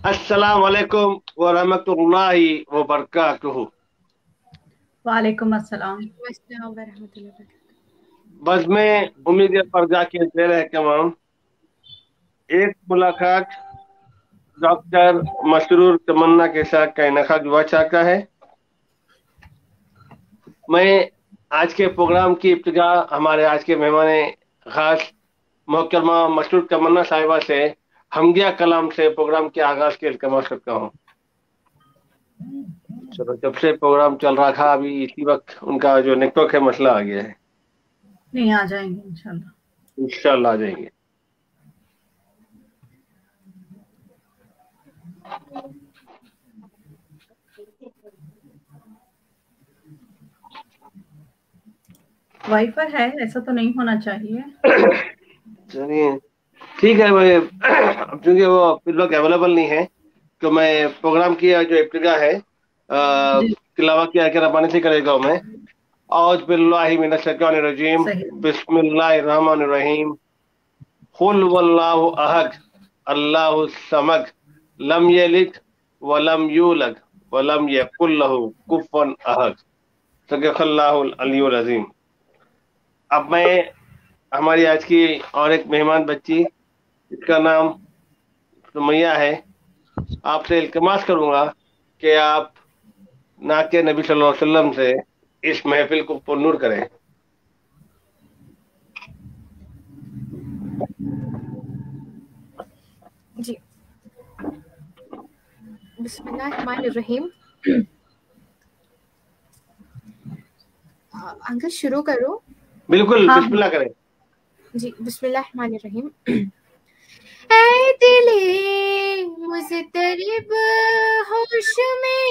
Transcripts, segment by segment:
अस्सलाम वालेकुम व रहमतुल्लाहि व बरकातुहू। वालेकुम अस्सलाम। अस्सलाम वरहमतुल्लाहि वबरकातुहू। बस मैं उम्मीद पर जाके दे रहे तमाम एक मुलाकात डॉक्टर मसरूर तमन्ना के साथ का इनका हुआ चाहता है। मैं आज के प्रोग्राम की इब्तिदा हमारे आज के मेहमान खास मोहतरमा मसरूर तमन्ना साहिबा से हमदिया कलाम से प्रोग्राम के आगाज के इल्तमास करता हूँ। चलो, जब से प्रोग्राम चल रहा था अभी इसी वक्त उनका जो नेटवर्क है मसला आ गया है। नहीं, आ जाएंगे इंशाल्लाह। इंशाल्लाह आ जाएंगे। वाईफाई है, ऐसा तो नहीं होना चाहिए। चलिए, ठीक है भाई। अब चूंकि वो फिर लोग अवेलेबल नहीं है तो मैं प्रोग्राम की जो इब्तिदा है जी, तिलावा की आके रबानी से करेगा मैं। औज बिल्लाहि मिनश शैतानिर रजीम। सही। बिस्मिल्लाहिर रहमानिर रहीम। कुल वल्लाहु अहद अल्लाहु समद लम यलिद वलम यूलद वलम यकुल लहू कुफुवन अहद। सदक़ल्लाहुल अलियुल अज़ीम। अब मैं हमारी आज की और एक मेहमान बच्ची, इसका नाम सुमैया है, आपसे इल्तिमास करूंगा कि आप नाके नबी सल्लल्लाहु अलैहि वसल्लम से इस महफिल को पुरनूर करें। जी, बिस्मिल्लाहिर्रहमानिर्रहीम। अंकल शुरू करो। बिल्कुल, हाँ हाँ। बिस्मिल्लाह करें। जी, बिस्मिल्लाहिर्रहमानिर्रहीम। ऐ दिले मुज़तरिब होश में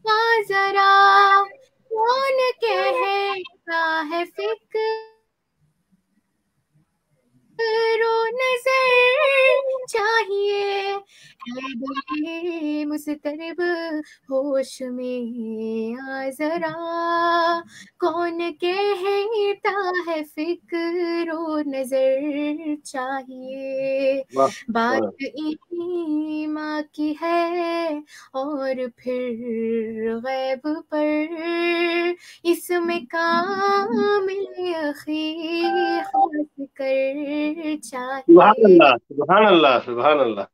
आ जरा, कौन कहता है फिक्र रो नजर चाहिए। है दिल मुस्तरब होश में आ जरा, कौन कहता है फिक्र नजर चाहिए। वाह वाह। बात ईमा की है और फिर गैब पर इसमें कामिल अखी खास कर सुभान चाहिए। अल्लाह, सुभान अल्लाह, सुभान अल्लाह।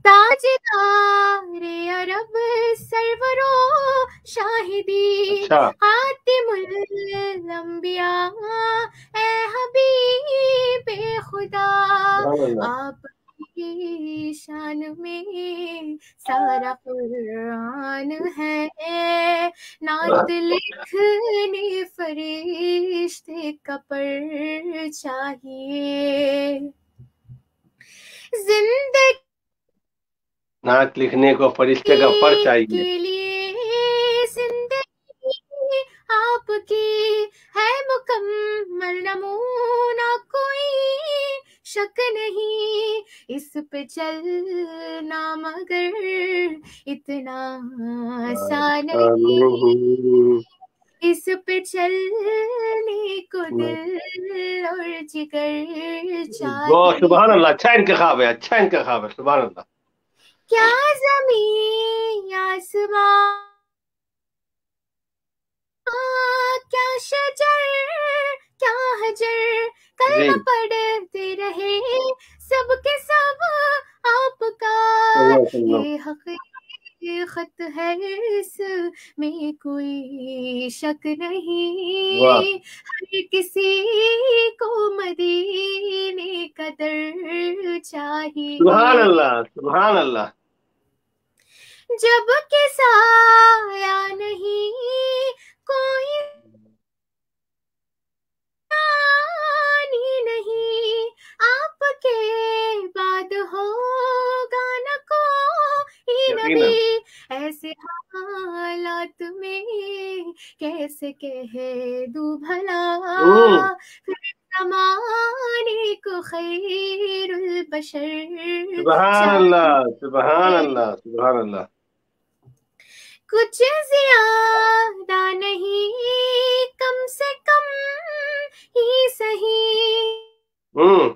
ताजदारे अरब सरवरो शाहिदी अच्छा। हातिमुल अंबिया ए हबीबे खुदा। सुभान अल्लाह। आपकी शान में सारा कुरान है, नात लिखने फरिश्ते का पर चाहिए। जिंदगी नात लिखने को फरिश्ते का पर चाहिए। के लिए जिंदगी आपकी है मुकम्मल, नमूना कोई शक नहीं। इस पे चलना मगर इतना आसान नहीं। इस पे चलने को दिल और जिगर वाह, सुभान चाहिए। अल्लाह। अच्छा इंतखाब है, अच्छा इंतखाब है। सुभान अल्लाह। क्या जमीन आसमां, क्या शजर क्या हजर, जी। कलमा पढ़ते रहे सबके सब आपका। सल्लल्लाहु अलैहि वसल्लम। ये हकीकत है, इसमें कोई शक वाह। नहीं। हर किसी को मदीने का दर सुभान चाहिए। अल्लाह, सुभान अल्लाह। जब के साया नहीं कोई जानी नहीं, आपके बाद होगा न कोई यकीनन। नबी। ऐसे हालात में कैसे कह दूं भला, हम्म। फिर जमाने को खैरुल बशर सुभान अल्लाह, सुभान चाहिए। अल्लाह, सुभान अल्लाह। कुछ ज्यादा नहीं, कम से कम ही सही। हम्म।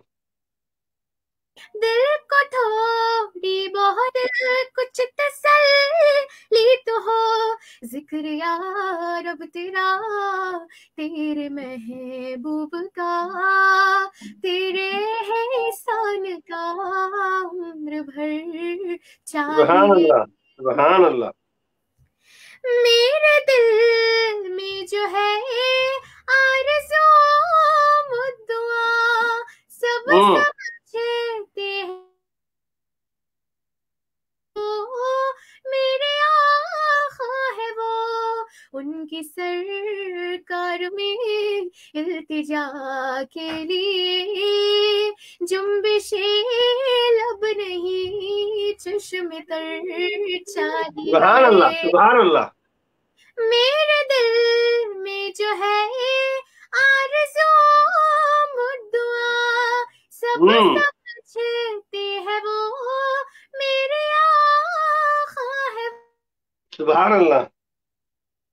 रब तेरा, तेरे महबूब का, तेरे एहसान का उम्र भर सुभान चाहिए। अल्लाह, सुभान अल्लाह। मेरे दिल में जो है आरज़ू मुद्दुआ, सब हम्म। समझते हैं वो, मेरे आका है वो, उनकी सरकार में इल्तिजा के लिए जुम्बिशे लब नहीं, चश्मे तर सुभान अल्लाह, चाहिए। सुभान अल्लाह। मेरे दिल में जो है आरज़ू मुद्दुआ, सब हम्म। समझते हैं वो, मेरे आका है सुभान अल्लाह।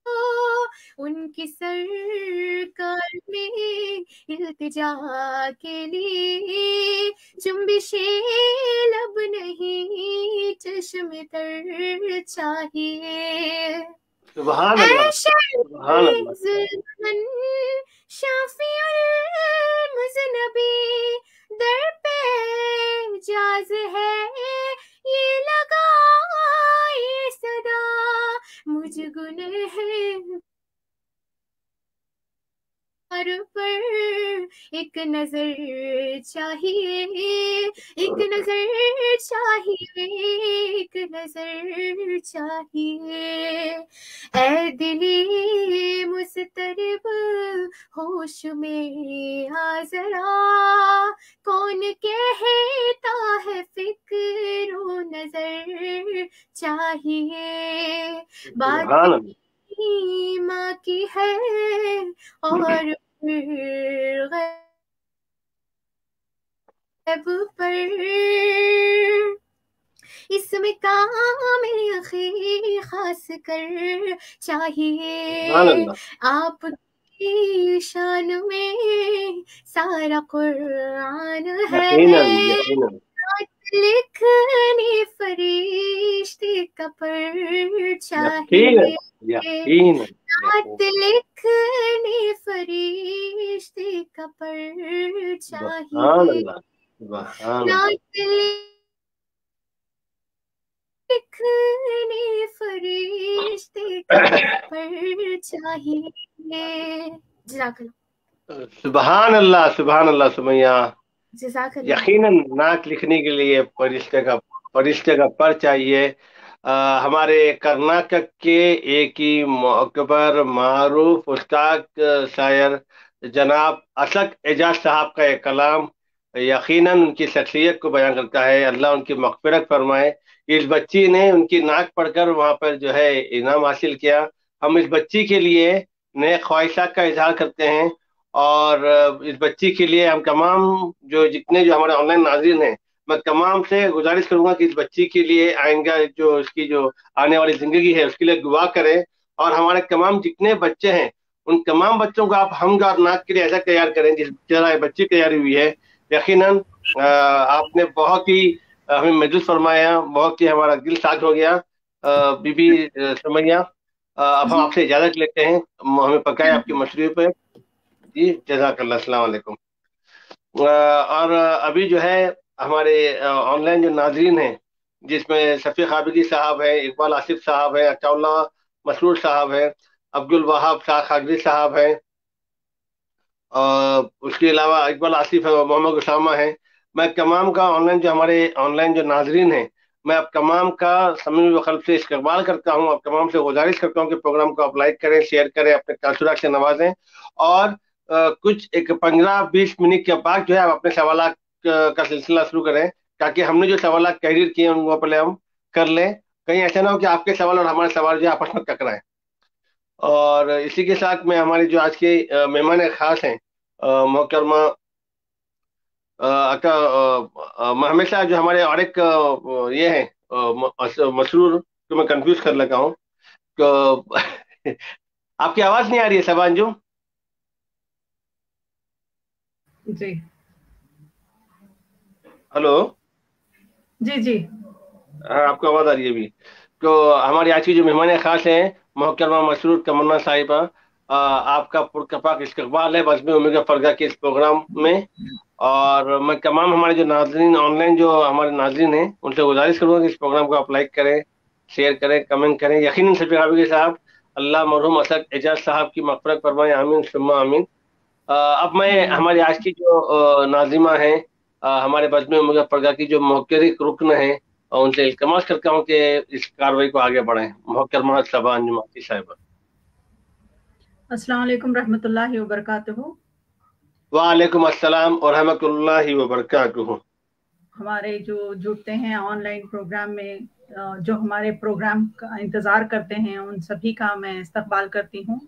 वो, उनकी सरकार में इल्तिजा के लिए जुम्बिशे लब नहीं, चश्मे तर चाहिए। सुभान अल्लाह, सुभान अल्लाह। शाफिउल मुज़नबी, दर पे जाज है ये लगाए सदा, मुझ गुनहगार पर एक नजर चाहिए, एक नजर चाहिए, एक नजर चाहिए। ऐ दिली मुस्तरब होश में आ जरा, कौन कहता है फिक्र नजर चाहिए। बात सुभान अल्लाह। माँ की है और फिर गैब पर, इसमें काम अखी खास कर चाहिए। सुभान अल्लाह। आपकी शान में सारा कुरान है, यकीनन, यकीनन। लिखने फरिश्ते का पर यकीनन, चाहिए। यकीनन, नात यकीनन। लिखने फरिश्ते का पर सुभान चाहिए। अल्लाह, सुभान अल्लाह। नात लिखने फरिश्ते का पर चाहिए। जज़ाकल्लाह। सुभान अल्लाह, सुभान अल्लाह सुमैया। जज़ाकल्लाह। यकीनन नाक लिखने के लिए फरिश्ते का पर चाहिए। हमारे कर्नाटक के एक ही मौक़बर मारूफ उस्ताद शायर जनाब असद एजाज साहब का एक कलाम यकीनन उनकी शख्सियत को बयान करता है। अल्लाह उनकी मग़फ़िरत फरमाए। इस बच्ची ने उनकी नाक पढ़कर वहाँ पर जो है इनाम हासिल किया। हम इस बच्ची के लिए नए ख्वाहिशात का इजहार करते हैं और इस बच्ची के लिए हम तमाम जो जितने जो हमारे ऑनलाइन नाज़रीन हैं, मैं तमाम से गुजारिश करूंगा कि इस बच्ची के लिए आएंगा जो इसकी जो आने वाली जिंदगी है उसके लिए दुआ करें। और हमारे तमाम जितने बच्चे हैं उन तमाम बच्चों को आप हम और नाक के लिए ऐसा तैयार करें जिस तरह बच्ची तैयारी हुई है। यकीनन आपने बहुत ही हमें महसूस फरमाया, बहुत ही हमारा दिल साफ हो गया। बीबी सुमैया, अब हम जी आपसे इजाजत लेते हैं। हमें पकाए आपकी मशरूब पे। जी जज़ाकल्लाह, अस्सलाम वालेकुम। और अभी जो है हमारे ऑनलाइन जो नाजरीन हैं जिसमें शफीक आबिदी साहब हैं, इकबाल आसिफ साहब हैं, अताउल्लाह मसरूर साहब हैं, अब्दुल वहाब शाह खागरी साहब हैं, उसके अलावा इकबाल आसिफ है और मोहम्मद उसामा है। मैं तमाम का ऑनलाइन जो हमारे ऑनलाइन जो नाजरीन हैं, मैं आप तमाम का समी वकल्ब से इस्तकबाल करता हूँ। आप तमाम से गुजारिश करता हूँ कि प्रोग्राम को आप लाइक करें, शेयर करें, अपने तासुरात से नवाजें और कुछ एक 15-20 मिनट के बाद जो है आप अपने सवालात का सिलसिला शुरू करें ताकि हमने जो सवालात तहरीर किए हैं उनको पहले हम कर लें। कहीं ऐसा ना हो कि आपके सवाल और हमारे सवाल जो है आपस में टकराएं। और इसी के साथ में हमारे जो आज के मेहमान खास हैं मोहतरमा हमेशा जो हमारे और एक ये है मसरूर तो मैं कंफ्यूज कर लगा हूँ तो आपकी आवाज नहीं आ रही है सबा अंजुम। जी हेलो। जी जी। हाँ आपको आवाज आ रही है अभी। तो हमारी आज की जो मेहमान खास हैं मोहतरमा मसरूर तमन्ना साहिबा, आपका पुरकपाक इस्तकबाल है बज़्म उम्मीद फरगा के इस प्रोग्राम में। और मैं तमाम हमारे जो नाज़रीन ऑनलाइन जो हमारे नाज़रीन हैं उनसे गुजारिश करूँगा कि इस प्रोग्राम को आप लाइक करें, शेयर करें, कमेंट करें। यकीनन शफीक हाफिज़ साहब, अल्लाह मरहूम असद एजाज साहब की मग़फ़िरत फरमाए, आमीन सुम्मा आमीन। अब मैं हमारी आज की जो नाज़िमा हैं, हमारे बज़्म उम्मीद फरगा की जो मुहक्किर रुकन है, उनसे इल्तमास करता हूँ कि इस कार्रवाई को आगे बढ़ाएं। मुहक्रमा सबा अंजुमाती साहिबा। अस्सलाम वालेकुम रहमतुल्लाहि व बरकातुहू। वालेकुम अस्सलाम व रहमतुल्लाहि व बरकातुहू। हमारे जो जुड़ते हैं ऑनलाइन प्रोग्राम में, जो हमारे प्रोग्राम का इंतज़ार करते हैं, उन सभी का मैं इस्तकबाल करती हूँ।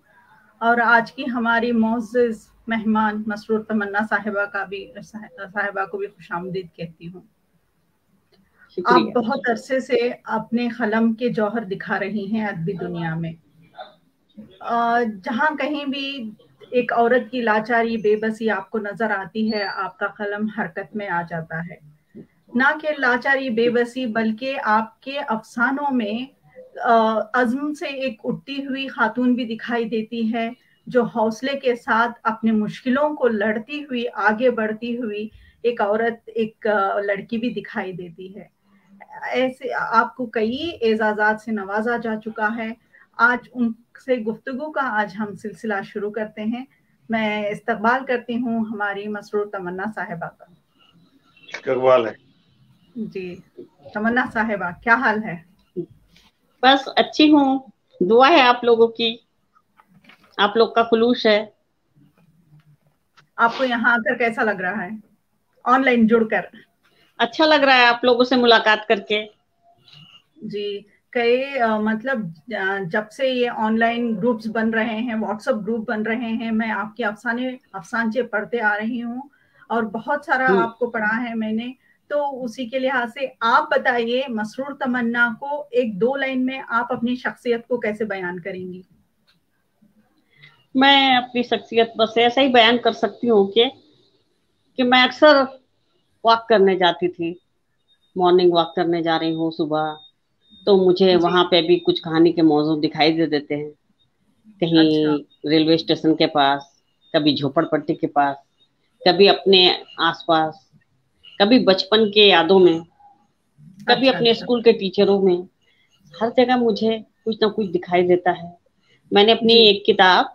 और आज की हमारी मोअज़्ज़िज़ मेहमान मसरूर तमन्ना साहिबा को भी खुशामदीद कहती हूँ। आप बहुत अरसे से अपने कलम के जौहर दिखा रही हैं अदबी दुनिया में। जहाँ कहीं भी एक औरत की लाचारी बेबसी आपको नजर आती है, आपका कलम हरकत में आ जाता है। ना कि लाचारी बेबसी, बल्कि आपके अफसानों में अज़्म से एक उठती हुई खातून भी दिखाई देती है, जो हौसले के साथ अपने मुश्किलों को लड़ती हुई आगे बढ़ती हुई एक औरत, एक लड़की भी दिखाई देती है। ऐसे आपको कई एजाज़ात से नवाजा जा चुका है। आज उनसे गुफ्तगू का आज हम सिलसिला शुरू करते हैं। मैं इस्तकबाल करती हूँ हमारी मसरूर तमन्ना साहिबा का। इस्तकबाल है जी, तमन्ना साहिबा, क्या हाल है? बस अच्छी हूँ, दुआ है आप लोगों की, आप लोग का खुलूस है। आपको यहाँ आकर कैसा लग रहा है ऑनलाइन जुड़कर? अच्छा लग रहा है आप लोगों से मुलाकात करके। जी, कई मतलब जब से ये ऑनलाइन ग्रुप्स बन रहे हैं, व्हाट्सएप ग्रुप बन रहे हैं, मैं आपके अफसाने पढ़ते आ रही हूँ और बहुत सारा आपको पढ़ा है मैंने। तो उसी के लिहाज से आप बताइए, मसरूर तमन्ना को एक दो लाइन में आप अपनी शख्सियत को कैसे बयान करेंगी? मैं अपनी शख्सियत बस ऐसा ही बयान कर सकती हूँ कि मैं अक्सर वॉक करने जाती थी, मॉर्निंग वॉक करने जा रही हूँ सुबह, तो मुझे वहां पे भी कुछ कहानी के मौजू दिखाई दे देते हैं। कहीं रेलवे स्टेशन के पास, कभी झोपड़पट्टी के पास, कभी अपने आसपास, कभी बचपन के यादों में, कभी अपने स्कूल के टीचरों में। हर जगह मुझे कुछ ना कुछ दिखाई देता है। मैंने अपनी एक किताब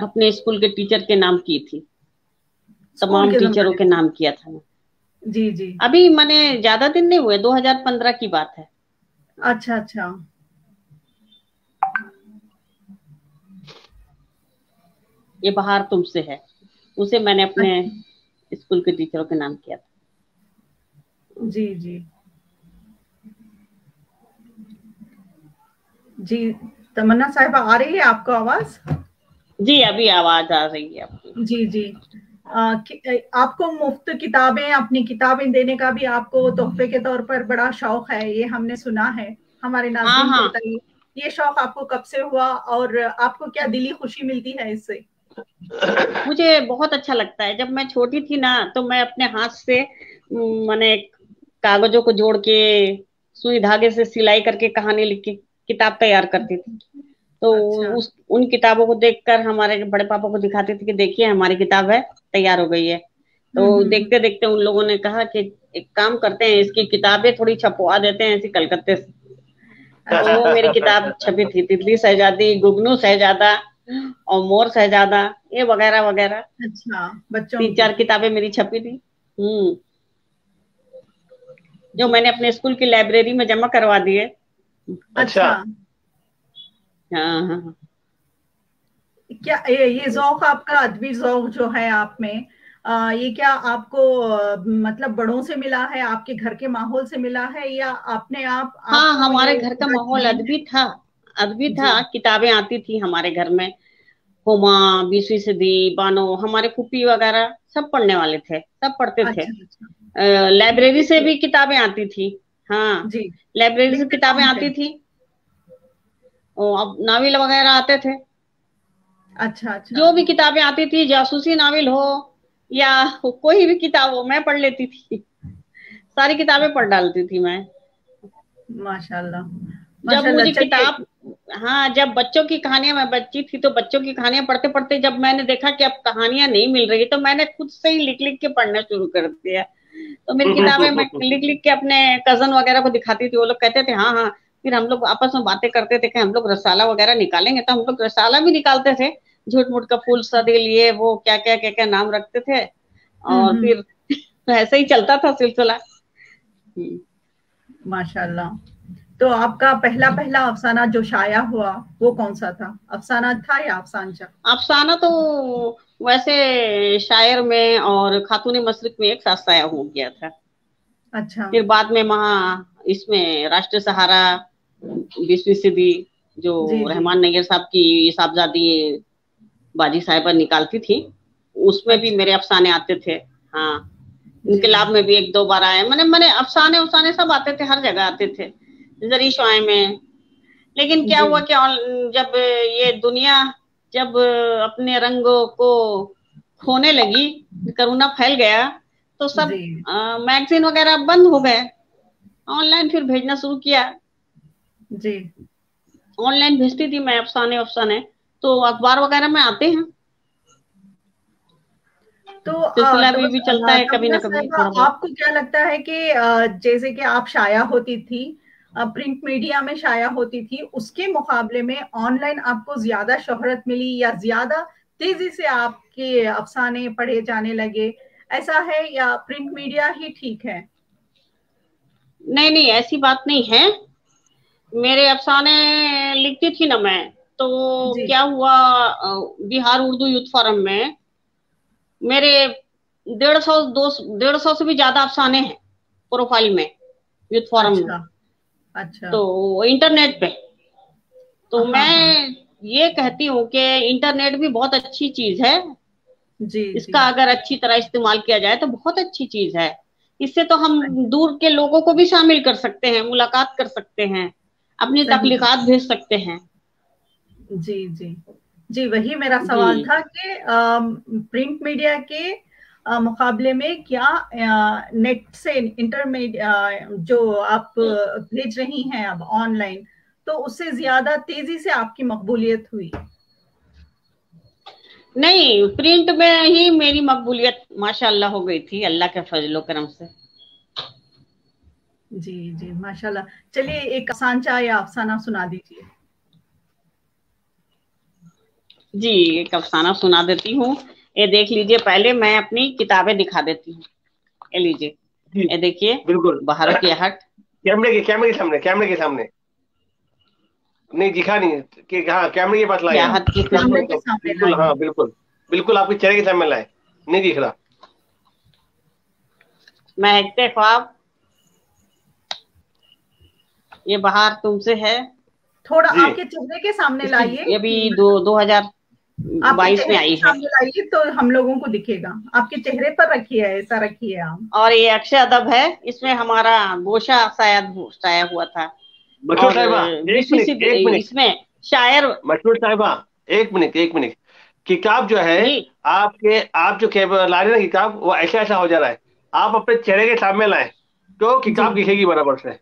अपने स्कूल के टीचर के नाम की थी, तमाम टीचरों के नाम किया था मैं। जी जी। अभी मैंने ज्यादा दिन नहीं हुए, 2015 की बात है। अच्छा अच्छा। ये बहार तुमसे है, उसे मैंने अपने स्कूल के टीचरों के नाम किया था। जी जी जी। तमन्ना साहिबा, आ रही है आपको आवाज? जी, अभी आवाज आ रही है आपकी। जी जी। आपको मुफ्त किताबें, अपनी किताबें देने का भी आपको तोहफे के तौर पर बड़ा शौक है, ये हमने सुना है। हमारे नाज़रीन को बताइए, ये शौक आपको कब से हुआ और आपको क्या दिली खुशी मिलती है इससे? मुझे बहुत अच्छा लगता है। जब मैं छोटी थी ना, तो मैं अपने हाथ से मैंने कागजों को जोड़ के सुई धागे से सिलाई करके कहानी लिख के किताब तैयार करती थी। तो उन किताबों को देखकर हमारे बड़े पापा को दिखाते थे कि देखिए हमारी किताब है, तैयार हो गई है। तो देखते देखते उन लोगों ने कहा कि एक काम करते हैं, इसकी किताबें थोड़ी छपवा देते हैं ऐसी कलकत्ते से। तो वो मेरी किताब छपी थी, तितली शहजादी, गुगनू शहजादा और मोर शहजादा, ये वगैरह वगैरह। अच्छा, बच्चों 3-4 किताबें मेरी छपी थी, जो मैंने अपने स्कूल की लाइब्रेरी में जमा करवा दिए। अच्छा। हाँ। क्या ये ज़ौक आपका, अदबी ज़ौक जो है आप में, ये क्या आपको मतलब बड़ों से मिला है, आपके घर के माहौल से मिला है, या अपने आप? हाँ, हमारे घर का माहौल अदबी था। किताबें आती थी हमारे घर में, हुमा, 20वीं सदी, बानो, हमारे फूफी वगैरह सब पढ़ने वाले थे, सब पढ़ते थे। लाइब्रेरी से भी किताबें आती थी। हाँ, लाइब्रेरी से किताबें आती थी, अब नावल वगैरह आते थे। अच्छा। जो भी किताबें आती थी, जासूसी नावल हो या कोई भी किताब हो, मैं पढ़ लेती थी। सारी किताबें पढ़ डालती थी मैं। माशाल्लाह। जब मुझे चलिए। किताब, हाँ, जब बच्चों की कहानियां, मैं बच्ची थी तो बच्चों की कहानियां पढ़ते पढ़ते जब मैंने देखा कि अब कहानियां नहीं मिल रही, तो मैंने खुद से ही लिख लिख के पढ़ना शुरू कर दिया। तो मेरी किताबें मैं लिख लिख के अपने कजन वगैरह को दिखाती थी, वो लोग कहते थे हाँ हाँ। फिर हम लोग आपस में बातें करते थे कि हम लोग रसाला वगैरह निकालेंगे, तो हम लोग रसाला भी निकालते थे, झूठ मूठ का फूल सा दिल, ये वो क्या क्या क्या क्या नाम रखते थे, और फिर ऐसे ही चलता था सिलसिला। माशाल्लाह। तो आपका पहला पहला अफसाना जो शाया हुआ वो कौन सा था? अफसाना था या अफसानचा? अफसाना तो वैसे शायर में और खातून मशरिक में एक साथ शाया हो गया था। अच्छा। फिर बाद में वहाँ इसमें राष्ट्र सहारा 20वीं सदी जो जी, रहमान नैयर साहब की साहबजादी बाजी साहिबा निकालती थी, उसमें भी अच्छा। मेरे अफसाने आते थे। हाँ, जी, इनकलाब में भी एक दो बार आए, मैंने अफसाने उफसाने सब आते थे, हर जगह आते थे, जरी शोए में। लेकिन क्या जी, हुआ कि जब ये दुनिया जब अपने रंगों को खोने लगी, कोरोना फैल गया, तो सब जी, मैगजीन वगैरह बंद हो गए। ऑनलाइन फिर भेजना शुरू किया, जी। ऑनलाइन भेजती थी मैं अफसाने अफसाने, तो अखबार वगैरह में आते हैं, तो सिलसिला भी चलता है कभी तबला ना कभी साहिबा, थोड़ा बहुत। आपको क्या लगता है कि जैसे कि आप शाया होती थी, प्रिंट मीडिया में शाया होती थी, उसके मुकाबले में ऑनलाइन आपको ज्यादा शोहरत मिली या ज्यादा तेजी से आपके अफसाने पढ़े जाने लगे, ऐसा है या प्रिंट मीडिया ही ठीक है? नहीं नहीं, ऐसी बात नहीं है। मेरे अफसाने लिखती थी ना मैं, तो जी। क्या हुआ, बिहार उर्दू यूथ फोरम में मेरे 150 से भी ज्यादा अफसाने हैं प्रोफाइल में, यूथ फोरम में, अच्छा, अच्छा। तो इंटरनेट पे। तो हाँ, हाँ। मैं ये कहती हूँ कि इंटरनेट भी बहुत अच्छी चीज है, जी, जी। इसका अगर अच्छी तरह इस्तेमाल किया जाए तो बहुत अच्छी चीज है। इससे तो हम दूर के लोगों को भी शामिल कर सकते हैं, मुलाकात कर सकते हैं, अपनी सही बात। तख्लीकात भेज सकते हैं। जी, जी। जी, वही मेरा जी सवाल था कि प्रिंट मीडिया के मुकाबले में क्या नेट से जो आप भेज रही हैं अब ऑनलाइन, तो उससे ज्यादा तेजी से आपकी मकबूलियत हुई? नहीं, प्रिंट में ही मेरी मकबूलियत माशाल्लाह हो गई थी, अल्लाह के फजलो करम से। जी, जी, माशाल्लाह। चलिए एक अफसानचा या अफसाना सुना दीजिए। जी, एक अफसाना सुना देती हूँ। ये देख लीजिए, पहले मैं अपनी किताबें दिखा देती हूँ। ये लीजिए, जी ये देखिए, बिल्कुल। बाहरों की आहट। कैमरे के सामने नहीं दिखा नहीं कि हाँ, कैमरे के पास लाए आप। आहट की कैमरे खिदमत। के सामने बिल्कुल, लाइए। हाँ बिल्कुल, बिल्कुल आपके चेहरे के सामने लाए, नहीं दिख रहा। महकते ख्वाब, ये बाहर तुमसे है। थोड़ा जी आपके चेहरे के सामने इसकी लाइए। ये भी 2022 में आपके चेहरे के आई है। सामने लाइए तो हम लोगों को दिखेगा। आपके चेहरे पर रखिए, ऐसा रखिए आप। और ये अक्षय अदब है, इसमें हमारा गोशा शायद शाया हुआ था। मशहूर और साहिबा, एक 20वीं मिनट एक मिनट, इसमें शायर। मशहूर साहिबा, एक मिनट। किताब जो है, जी आप जो ला रहे हैं ना किताब, वो ऐसा ऐसा हो जा रहा है। आप अपने चेहरे के सामने लाए तो जी, किताब दिखेगी बराबर से।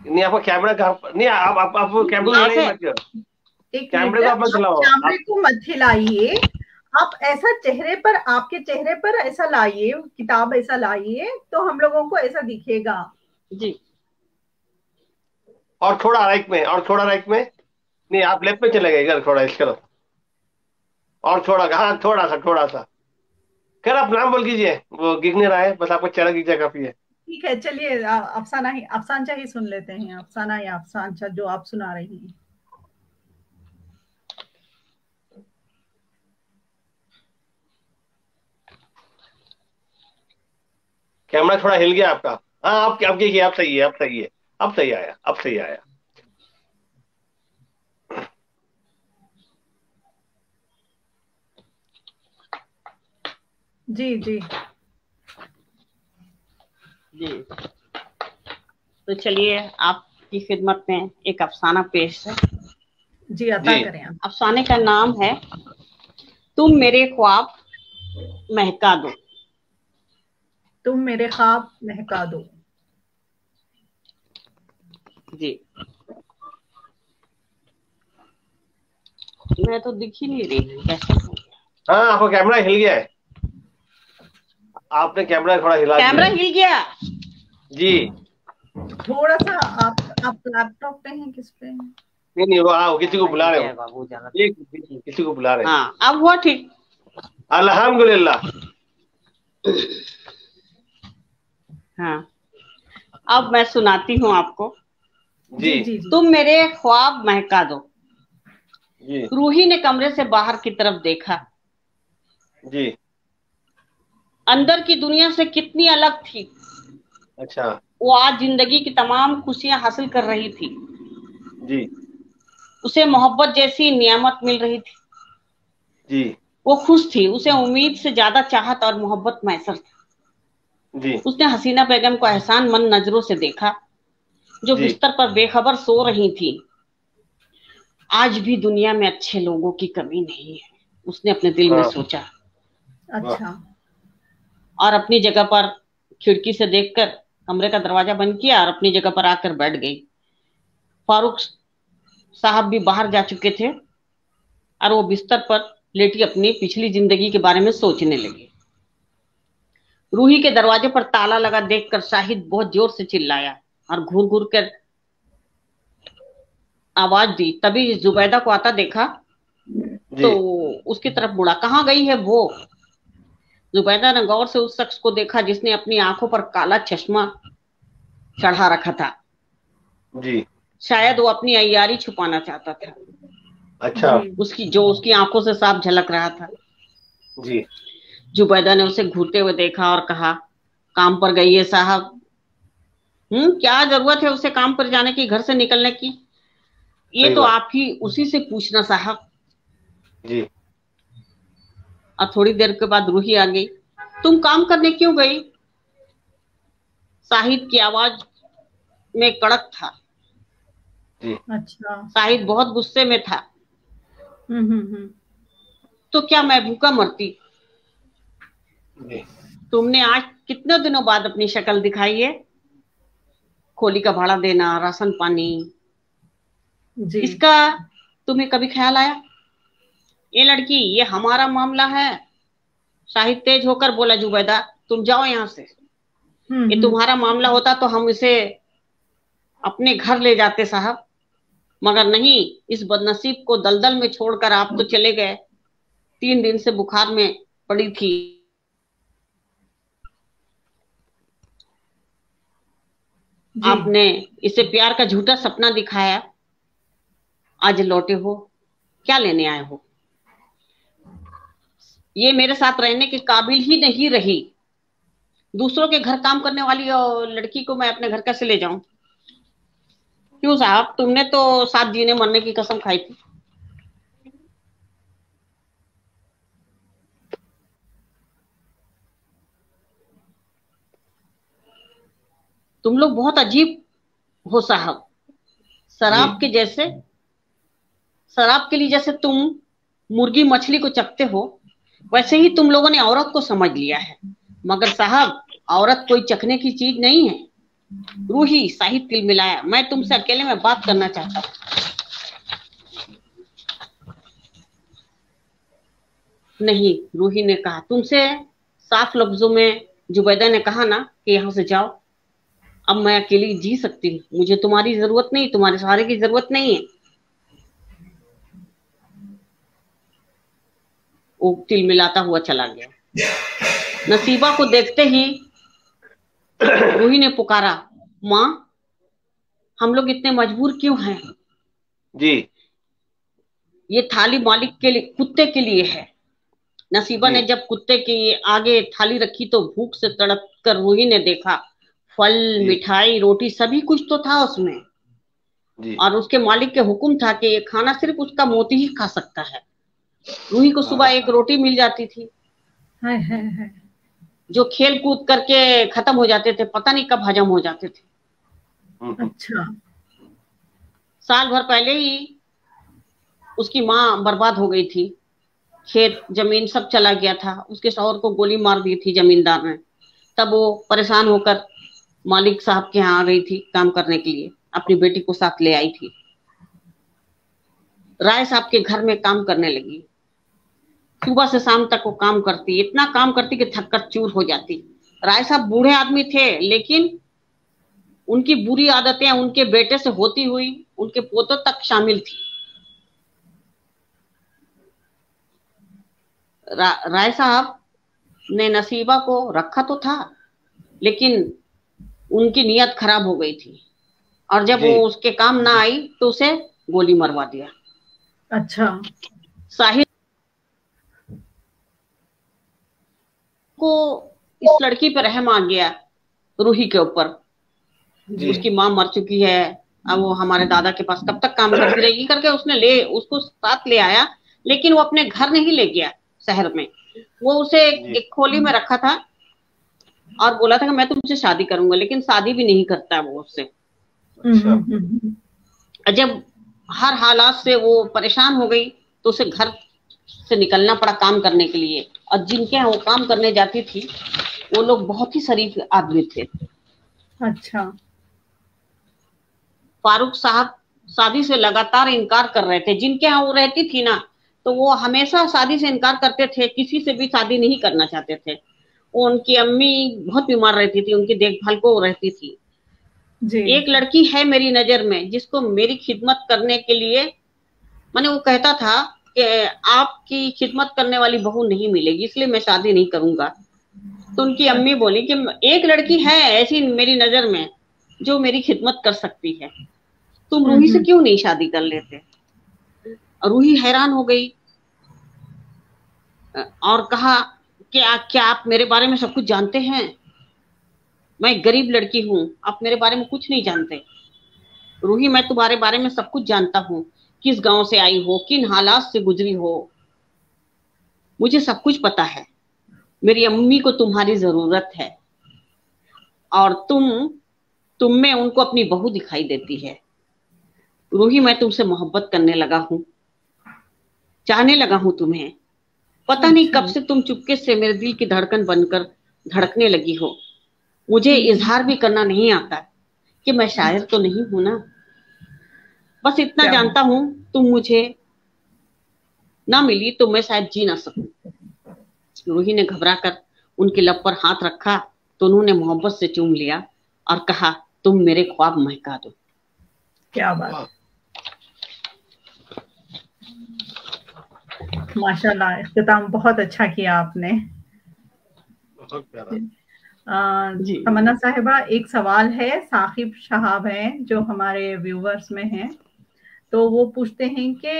नहीं, आपका कैमरा कहाँ नहीं, आप कैमरे को ये हिलाइए ऐसे। मत करो। एक कैमरे मिनट, को आप मत आप हिलाओ कैमरे आप। को मत हिलाइए। आप ऐसा चेहरे पर, आपके चेहरे पर ऐसा लाइए, किताब ऐसा लाइए तो हम लोगों को ऐसा दिखेगा। जी और थोड़ा राइट में, और थोड़ा राइट में, नहीं आप लेफ्ट में चले गए इधर, थोड़ा इस तरफ, और थोड़ा, हाँ थोड़ा सा। खैर आप नाम बोल कीजिए, वो गिग नहीं रहा है, बस आपको चेहरा गिर जाए काफी है। ठीक है, चलिए अफसानचा ही सुन लेते हैं। अफसाना या अफसानचा जो आप सुना रही हैं। कैमरा थोड़ा हिल गया आपका। हाँ, आप देखिए, आप सही है, अब सही है, अब सही आया, अब सही आया। जी, जी, जी। तो चलिए, आपकी खिदमत में एक अफसाना पेश है। जी, अता जी करें आप। अफसाने का नाम है तुम मेरे ख्वाब महका दो। तुम मेरे ख्वाब महका दो। जी, मैं तो दिख ही नहीं रही हूँ, कैसे हो गया? हाँ, आपका कैमरा हिल गया है, आपने कैमरा थोड़ा हिला दिया कैमरा है। हिल गया। जी, थोड़ा सा आप लैपटॉप पे हैं, किस पे हैं? नहीं वो किसी को बुला रहे हो, बाबू जाना। ये किसी को बुला रहे हैं। हाँ, अब हुआ ठीक। अल्हम्दुलिल्लाह। हाँ, अब मैं सुनाती हूँ आपको। जी जी जी जी। तुम मेरे ख्वाब महका दो। जी रूही ने कमरे से बाहर की तरफ देखा। जी। अंदर की दुनिया से कितनी अलग थी। अच्छा। वो आज जिंदगी की तमाम खुशियां हासिल कर रही थी। जी उसे मोहब्बत जैसी नियामत मिल रही थी। जी वो खुश थी। उसे उम्मीद से ज्यादा चाहत और मोहब्बत मैसर थी। जी उसने हसीना बेगम को एहसानमंद नजरों से देखा, जो जी। बिस्तर पर बेखबर सो रही थी। आज भी दुनिया में अच्छे लोगों की कमी नहीं है, उसने अपने दिल में हाँ। सोचा। अच्छा। और अपनी जगह पर खिड़की से देखकर कमरे का दरवाजा बंद किया और अपनी जगह पर आकर बैठ गई। फारूक साहब भी बाहर जा चुके थे और वो बिस्तर पर लेटी अपनी पिछली जिंदगी के बारे में सोचने लगी। रूही के दरवाजे पर ताला लगा देखकर शाहिद बहुत जोर से चिल्लाया और घूर घूर कर आवाज दी। तभी जुबैदा को आता देखा तो उसकी तरफ मुड़ा। कहाँ गई है वो? जुबैदा ने गौर से उस शख्स को देखा जिसने अपनी आंखों पर काला चश्मा चढ़ा रखा था। जी। शायद वो अपनी अय्यारी छुपाना चाहता था। अच्छा। उसकी आंखों से साफ झलक रहा था। जी। जुबैदा ने उसे घूरते हुए देखा और कहा, काम पर गई है साहब? क्या जरूरत है उसे काम पर जाने की, घर से निकलने की? ये तो आप ही उसी से पूछना साहब। जी। और थोड़ी देर के बाद रूही आ गई। तुम काम करने क्यों गई? शाहिद की आवाज में कड़क था। जी। अच्छा। शाहिद बहुत गुस्से में था। तो क्या मैं भूखा मरती? जी। तुमने आज कितने दिनों बाद अपनी शक्ल दिखाई है। खोली का भाड़ा देना, राशन पानी, जी। इसका तुम्हें कभी ख्याल आया? ये लड़की, ये हमारा मामला है। शाहिद तेज होकर बोला। जुबैदा, तुम जाओ यहाँ से। ये तुम्हारा मामला होता तो हम इसे अपने घर ले जाते साहब, मगर नहीं। इस बदनसीब को दलदल में छोड़कर आप तो चले गए। 3 दिन से बुखार में पड़ी थी। आपने इसे प्यार का झूठा सपना दिखाया, आज लौटे हो। क्या लेने आए हो? ये मेरे साथ रहने के काबिल ही नहीं रही। दूसरों के घर काम करने वाली लड़की को मैं अपने घर कैसे ले जाऊं? क्यों साहब, तुमने तो साथ जीने मरने की कसम खाई थी। तुम लोग बहुत अजीब हो साहब। शराब के लिए जैसे तुम मुर्गी मछली को चखते हो, वैसे ही तुम लोगों ने औरत को समझ लिया है। मगर साहब, औरत कोई चखने की चीज नहीं है। रूही, शाहिद तिलमिलाया, मैं तुमसे अकेले में बात करना चाहता हूँ। नहीं, रूही ने कहा। तुमसे साफ लफ्जों में जुबैदा ने कहा ना कि यहाँ से जाओ। अब मैं अकेली जी सकती हूँ, मुझे तुम्हारी जरूरत नहीं, तुम्हारे सहारे की जरूरत नहीं है। वो तिलमिलाता हुआ चला गया। नसीबा को देखते ही रूही ने पुकारा, माँ, हम लोग इतने मजबूर क्यों हैं? जी। ये थाली मालिक के लिए, कुत्ते के लिए है। नसीबा ने जब कुत्ते के आगे थाली रखी तो भूख से तड़प कर रूही ने देखा, फल, मिठाई, रोटी सभी कुछ तो था उसमें। और उसके मालिक के हुक्म था कि ये खाना सिर्फ उसका मोती ही खा सकता है। रूही को सुबह एक रोटी मिल जाती थी, जो खेल कूद करके खत्म हो जाते थे, पता नहीं कब हजम हो जाते थे। अच्छा। साल भर पहले ही उसकी माँ बर्बाद हो गई थी। खेत जमीन सब चला गया था। उसके शौहर को गोली मार दी थी जमींदार ने। तब वो परेशान होकर मालिक साहब के यहाँ आ गई थी काम करने के लिए, अपनी बेटी को साथ ले आई थी। राय साहब के घर में काम करने लगी। सुबह से शाम तक वो काम करती, इतना काम करती कि थक कर चूर हो जाती। राय साहब बूढ़े आदमी थे, लेकिन उनकी बुरी आदतें उनके बेटे से होती हुई उनके पोतों तक शामिल थी। राय साहब ने नसीबा को रखा तो था, लेकिन उनकी नीयत खराब हो गई थी, और जब वो उसके काम ना आई तो उसे गोली मरवा दिया। अच्छा। साहिल को इस लड़की पे रहम आ गया, रूही के ऊपर। उसकी माँ मर चुकी है, अब वो हमारे दादा के पास कब तक काम करती रहेगी करके उसने उसको साथ ले आया, लेकिन वो अपने घर नहीं ले गया शहर में। वो उसे एक खोली में रखा था और बोला था कि मैं तुमसे शादी करूंगा, लेकिन शादी भी नहीं करता वो उससे। जब हर हालात से वो परेशान हो गई तो उसे घर से निकलना पड़ा काम करने के लिए, और जिनके यहाँ वो काम करने जाती थी वो लोग बहुत ही शरीफ आदमी थे। अच्छा। फारूक साहब शादी से लगातार इनकार कर रहे थे। जिनके यहाँ वो रहती थी ना, तो वो हमेशा शादी से इनकार करते थे, किसी से भी शादी नहीं करना चाहते थे। वो उनकी अम्मी बहुत बीमार रहती थी, उनकी देखभाल को रहती थी। एक लड़की है मेरी नजर में जिसको मेरी खिदमत करने के लिए, माने वो कहता था कि आपकी खिदमत करने वाली बहू नहीं मिलेगी, इसलिए मैं शादी नहीं करूंगा। तो उनकी अम्मी बोली कि एक लड़की है ऐसी मेरी नजर में जो मेरी खिदमत कर सकती है, तुम रूही से क्यों नहीं शादी कर लेते। रूही हैरान हो गई और कहा कि क्या आप मेरे बारे में सब कुछ जानते हैं? मैं गरीब लड़की हूँ, आप मेरे बारे में कुछ नहीं जानते। रूही, मैं तुम्हारे बारे में सब कुछ जानता हूँ, किस गांव से आई हो, किन हालात से गुजरी हो, मुझे सब कुछ पता है। मेरी अम्मी को तुम्हारी जरूरत है और तुम में उनको अपनी बहू दिखाई देती है। रूही, मैं तुमसे मोहब्बत करने लगा हूँ, चाहने लगा हूँ तुम्हें। पता नहीं कब से तुम चुपके से मेरे दिल की धड़कन बनकर धड़कने लगी हो। मुझे इजहार भी करना नहीं आता कि मैं शायर तो नहीं हूं ना, बस इतना जानता हूं तुम मुझे ना मिली तो मैं शायद जी ना सकूं। रूही ने घबराकर उनके लब पर हाथ रखा तो उन्होंने मोहब्बत से चूम लिया और कहा, तुम मेरे ख्वाब महका दो। क्या बात, माशाल्लाह, इख्तिताम बहुत अच्छा किया आपने। तमन्ना साहिबा, एक सवाल है, साकिब शहाब हैं जो हमारे व्यूवर्स में हैं, तो वो पूछते हैं कि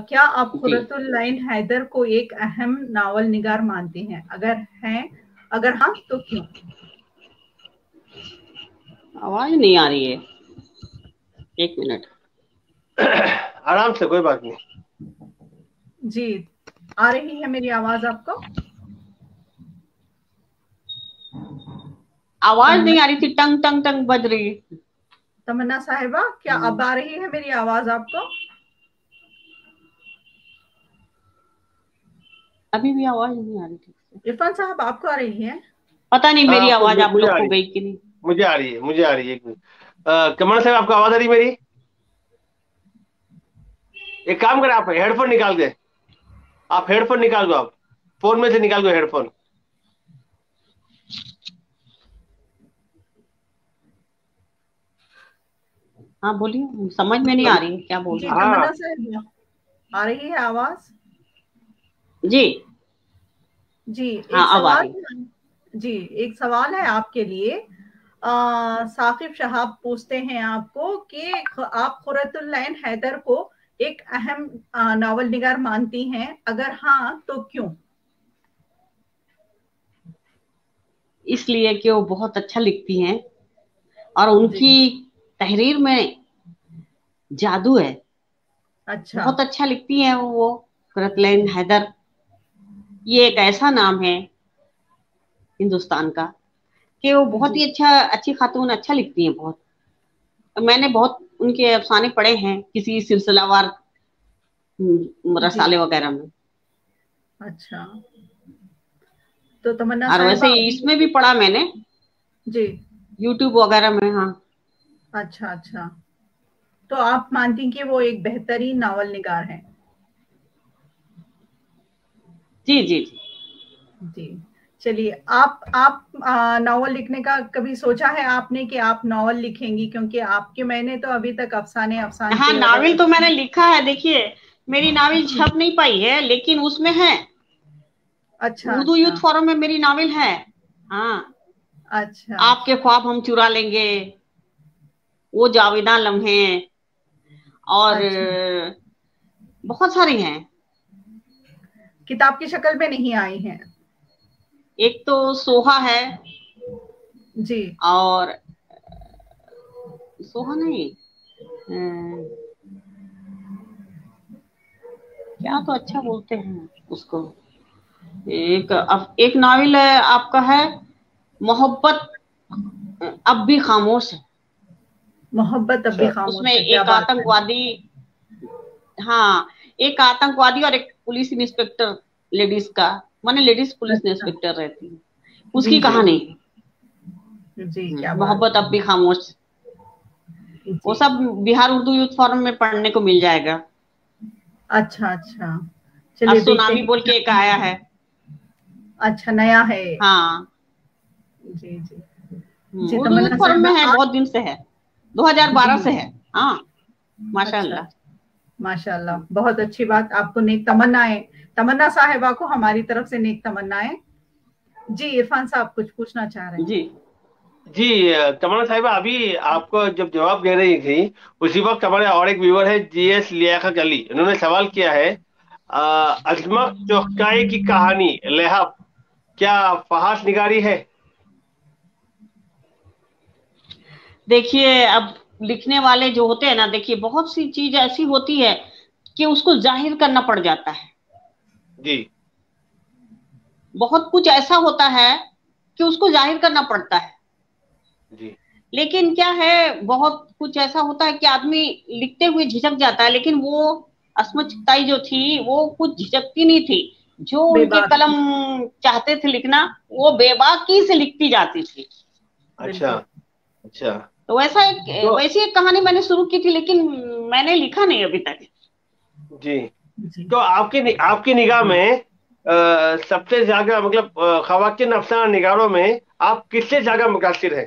क्या आप खुर्रतुल ऐन हैदर को एक अहम नावल निगार मानती हैं? अगर हाँ तो क्यों? आवाज नहीं आ रही है, एक मिनट। आराम से, कोई बात नहीं। जी, आ रही है मेरी आवाज आपको? आवाज नहीं आ रही थी, टंग टंग टंग बज रही है। तमन्ना साहिबा, क्या अब आ रही है मेरी आवाज आपको? अभी भी आवाज नहीं आ रही थी। इरफान साहब, आपको आ रही है? पता नहीं मेरी आवाज आप लोग को गई कि नहीं। मुझे आ रही है, मुझे आ रही है। कमल साहब, आपको आवाज आ रही मेरी? एक काम करें, आप हेडफोन निकाल दे, आप हेडफोन निकाल दो, आप फोन में से निकाल दो हेडफोन। हाँ बोलिए, समझ में नहीं आ रही है क्या बोल रही है। आ रही है आवाज? जी जी, एक सवाल है आपके लिए। साकिब शहाब पूछते हैं आपको कि आप खुर्रतुल ऐन हैदर को एक अहम नावल निगार मानती हैं, अगर हाँ तो क्यों? इसलिए कि वो बहुत अच्छा लिखती हैं और उनकी तहरीर में जादू है। अच्छा, बहुत अच्छा लिखती हैं वो। खुर्रतुल ऐन हैदर ये एक ऐसा नाम है हिंदुस्तान का कि वो बहुत ही अच्छी खातून, अच्छा लिखती हैं बहुत। मैंने बहुत उनके अफसाने पढ़े हैं किसी सिलसिलावार रसाले वगैरह में। अच्छा, तो तमन्ना और वैसे साहिबा इसमें भी पढ़ा मैंने, जी, यूट्यूब वगैरह में। हाँ अच्छा अच्छा, तो आप मानती हैं कि वो एक बेहतरीन नावल निगार हैं? जी जी जी। जी, चलिए, आप नावल लिखने का कभी सोचा है आपने कि आप नावल लिखेंगी? क्योंकि आपके, मैंने तो अभी तक अफसाने हाँ, अफसानचे नावल और तो मैंने लिखा है। देखिए, मेरी नावल छप नहीं पाई है, लेकिन उसमें है, अच्छा उर्दू अच्छा यूथ फोरम में मेरी नावल है। हाँ, अच्छा, आपके ख्वाब हम चुरा लेंगे, वो जावेदा लम्हे, और अच्छा, बहुत सारी हैं। किताब की शक्ल में नहीं आई हैं? एक तो सोहा है, जी, और सोहा नहीं, अ, क्या तो अच्छा बोलते हैं उसको, एक नावल है आपका, है मोहब्बत अब भी खामोश है। मोहब्बत अब भी अच्छा। खामोश उसमें है, क्या एक बात है। आतंकवादी, हाँ, एक आतंकवादी और एक पुलिस इंस्पेक्टर, लेडीज का, माने लेडीज पुलिस अच्छा, इंस्पेक्टर रहती है, जी उसकी जी कहानी। जी, क्या बात मोहब्बत अब भी खामोश। है वो जी, सब बिहार उर्दू यूथ फोरम में पढ़ने को मिल जाएगा। अच्छा अच्छा, और चलिए देखते सुनामी बोल हैं। के एक आया है। अच्छा, नया है? हाँ, जी जी जी, उर्दू यूथ तमन्ना फोरम में साहिबा है, आप, बहुत दिन से है, जी, 2012 से है। हाँ, अच्छा, माशाल्लाह। माशाल्लाह, बहुत अच्छी बात। आपको नेक तमन्नाएं, तमन्ना साहिबा को हमारी तरफ से नेक तमन्नाएं। जी, इरफान साहब कुछ पूछना चाह रहे हैं? जी जी, तमन्ना साहिबा अभी आपको जब जवाब दे रही थी, उसी वक्त हमारे और एक व्यूअर है GS लियाकत अली, उन्होंने सवाल किया है, अजमत चौकाई की कहानी लहब क्या फहाश निगारी है? देखिए, अब लिखने वाले जो होते हैं ना, देखिए बहुत सी चीज ऐसी होती है कि उसको जाहिर करना पड़ जाता है। जी बहुत कुछ ऐसा होता है कि उसको जाहिर करना पड़ता है। जी लेकिन क्या है, बहुत कुछ ऐसा होता है कि आदमी लिखते हुए झिझक जाता है, लेकिन वो अस्मत चिताई जो थी वो कुछ झिझकती नहीं थी। जो उनके बेबाक, कलम चाहते थे लिखना, वो बेबाकी से लिखती जाती थी। अच्छा बिल्कुल, अच्छा। तो तो वैसी एक कहानी मैंने शुरू की थी, लेकिन मैंने लिखा नहीं अभी तक। जी, जी, तो आपकी निगाह में सबसे ज्यादा मतलब खवातीन अफसाना निगारों में आप किससे ज्यादा मुतासिर हैं?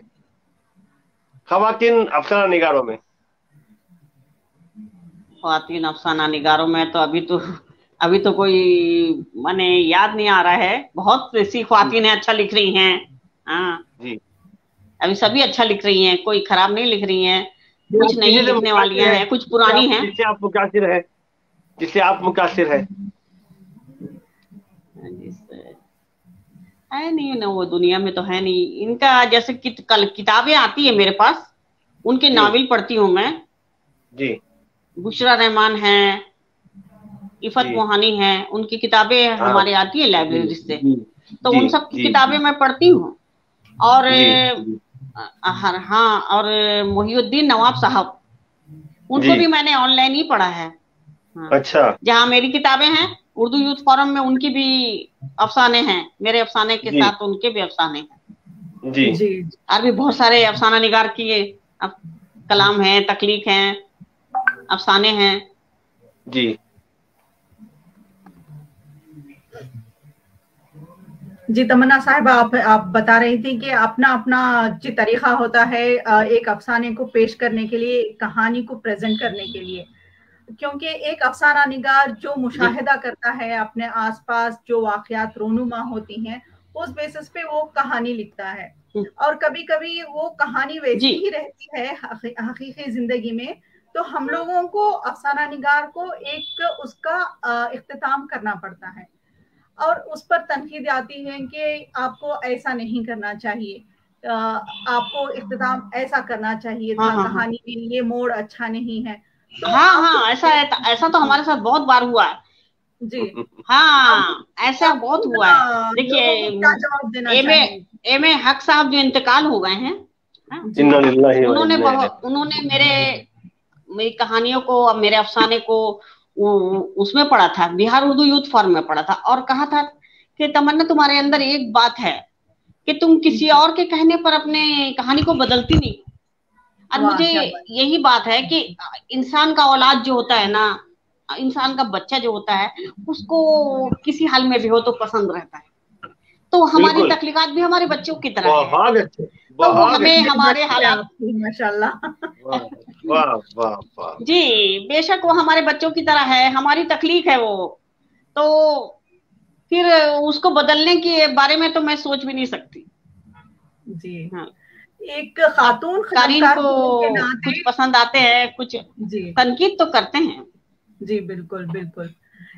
खवातीन अफसाना निगारों में। ख्वातीन अफसाना निगारों में तो अभी तो कोई माने याद नहीं आ रहा है। बहुत ऐसी जी ख्वातीन है अच्छा लिख रही हैं। हाँ, जी। अभी सभी अच्छा लिख रही हैं, कोई खराब नहीं लिख रही हैं। जी, कुछ आप नई किसी से लिखने मुतासिर वालियां हैं, हैं, कुछ पुरानी हैं। जिससे आप मुतासिर हैं, जिससे आप मुतासिर हैं? है नहीं ना, वो दुनिया में तो है नहीं इनका। जैसे कल किताबें आती है मेरे पास, उनके जी नावल पढ़ती हूँ मैं। जी बुशरा रहमान है, इफत जी। मोहानी है, उनकी किताबें हाँ हमारे आती है जी लाइब्रेरी से। जी तो जी उन सब की जी किताबें मैं पढ़ती हूँ। और जी जी हाँ, और मोहिउद्दीन नवाब साहब, जी। उनको भी मैंने ऑनलाइन ही पढ़ा है। हाँ, अच्छा। जहाँ मेरी किताबें हैं, उर्दू यूथ फोरम में उनकी भी अफसाने हैं, मेरे अफसाने के जी साथ उनके भी अफसाने हैं। जी जी और भी बहुत सारे अफसाना निगार किए, अब कलाम है, तकलीक है, अफसाने हैं। जी। जी, तमन्ना साहिबा, आप बता रही थी कि अपना अपना जो तरीका होता है एक अफसाने को पेश करने के लिए, एक कहानी को प्रेजेंट करने के लिए। क्योंकि एक अफसाना निगार जो जी मुशाहिदा करता है अपने आसपास, जो वाकयात रोनुमा होती हैं, उस बेसिस पे वो कहानी लिखता है। और कभी कभी वो कहानी जी। वैसी ही रहती है हकीकी जिंदगी में, तो हम लोगों को, अफसाना निगार को एक उसका इख्तिताम करना पड़ता है, और उस पर तनकीद आती है कि आपको ऐसा नहीं करना चाहिए, आपको इख्तिताम ऐसा करना चाहिए हाँ था, हाँ हाँ कहानी में ये मोड़ अच्छा नहीं है। तो हाँ आपको, हाँ, ऐसा तो हमारे साथ बहुत बार हुआ है। जी, हाँ, आपको ऐसा आप बहुत उन हुआ है। देखिए, लोगों को क्या जवाब देना एम ए चाहेंगे? एम ए हक साहब जो इंतकाल हो गए हैं, हाँ, जी इन्ना लिल्लाहि व इन्ना इलैहि। उन्होंने मेरी कहानियों को और मेरे अफसाने को उसमें पढ़ा था, बिहार उर्दू यूथ फोरम में पढ़ा था, और कहा था कि तमन्ना तुम्हारे अंदर एक बात है कि तुम किसी और के कहने पर अपने कहानी को बदलती नहीं। और वाह, मुझे क्या बात। यही बात है कि इंसान का औलाद जो होता है ना, इंसान का बच्चा जो होता है, उसको किसी हाल में भी हो तो पसंद रहता है। तो हमारी बिल्कुल, तख्लीकात भी हमारे बच्चों की तरह है, बहुत अच्छे, तो वो बहुत हमें अच्छे। हमारे बच्चे हालात, आपकी माशाल्लाह। वाह वाह वाह वाह। जी बेशक वो हमारे बच्चों की तरह है, हमारी तकलीफ है वो, तो फिर उसको बदलने के बारे में तो मैं सोच भी नहीं सकती। जी, हाँ, एक अब खातून कारीन कलमकार को होने के कुछ नाते। पसंद आते हैं, कुछ जी तनकीद तो करते हैं। जी, बिल्कुल बिल्कुल।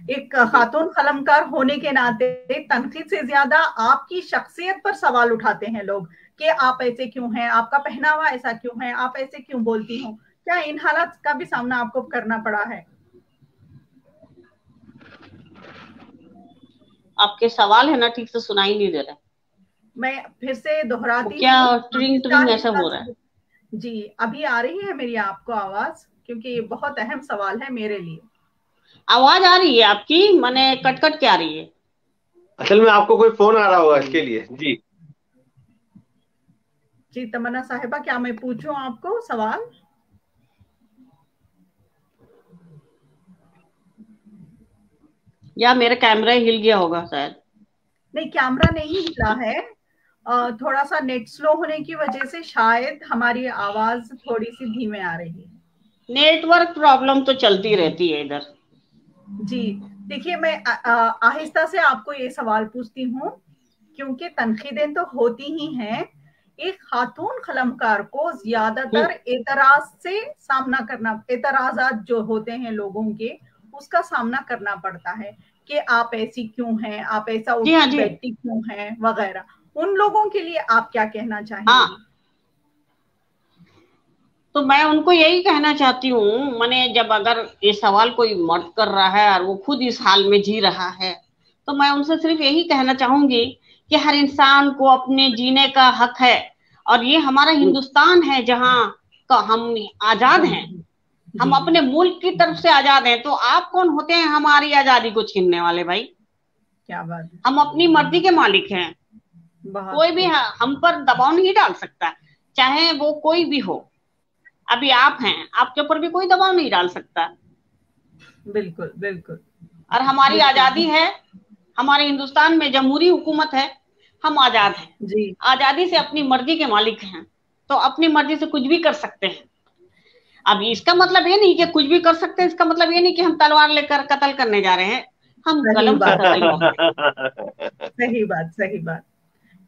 एक जी खातून कलमकार होने के नाते तनकीद से ज्यादा आपकी शख्सियत पर सवाल उठाते हैं लोग कि आप ऐसे क्यों हैं, आपका पहनावा ऐसा क्यों है, आप ऐसे क्यों बोलती हो। क्या इन हालात का भी सामना आपको करना पड़ा है? आपके सवाल है ना, ठीक से सुनाई नहीं दे रहा। मैं फिर से वो दोहराती क्या हूँ ट्रिंग इसका ट्रिंग ऐसा हिस्सा। हो रहा है? जी, अभी आ रही है मेरी आपको आवाज? क्योंकि ये बहुत अहम सवाल है मेरे लिए। आवाज आ रही है आपकी, माने कट कट के आ रही है। असल में आपको कोई फोन आ रहा होगा इसके लिए। जी जी तमन्ना साहिबा, क्या मैं पूछूं आपको सवाल? या मेरा कैमरा हिल गया होगा शायद। नहीं, कैमरा नहीं हिला है। थोड़ा सा नेट स्लो होने की वजह से शायद हमारी आवाज थोड़ी सी धीमे आ रही है। नेटवर्क प्रॉब्लम तो चलती रहती है इधर। जी, देखिए मैं आहिस्ता से आपको ये सवाल पूछती हूँ, क्योंकि तनकीदें तो होती ही हैं। एक खातून कलमकार को ज्यादातर एतराज से सामना करना, एतराजात जो होते हैं लोगों के, उसका सामना करना पड़ता है कि आप ऐसी क्यों हैं, आप ऐसा जी हाँ उठती जी बैठती क्यों हैं वगैरह। उन लोगों के लिए आप क्या कहना चाहेंगी? हाँ, तो मैं उनको यही कहना चाहती हूँ, माने जब अगर ये सवाल कोई मर्द कर रहा है और वो खुद इस हाल में जी रहा है, तो मैं उनसे सिर्फ यही कहना चाहूंगी कि हर इंसान को अपने जीने का हक है, और ये हमारा हिंदुस्तान है जहाँ का हम आजाद हैं, हम जी अपने मुल्क की तरफ से आजाद हैं। तो आप कौन होते हैं हमारी आजादी को छीनने वाले भाई? क्या बात है। हम अपनी मर्जी के मालिक हैं, बहुत कोई भी खूब। हम पर दबाव नहीं डाल सकता, चाहे वो कोई भी हो। अभी आप हैं, आपके ऊपर भी कोई दबाव नहीं डाल सकता। बिल्कुल बिल्कुल और हमारी आजादी बिल्कुल। है, हमारे हिंदुस्तान में जमहूरी हुकूमत है, हम आजाद हैं, जी आजादी से अपनी मर्जी के मालिक हैं, तो अपनी मर्जी से कुछ भी कर सकते हैं। अब इसका मतलब ये नहीं कि कुछ भी कर सकते हैं, इसका मतलब ये नहीं कि हम तलवार लेकर कत्ल करने जा रहे हैं, हम सही कलम से बात, कत्ल सही कर बात, रहे हैं। सही बात, सही बात।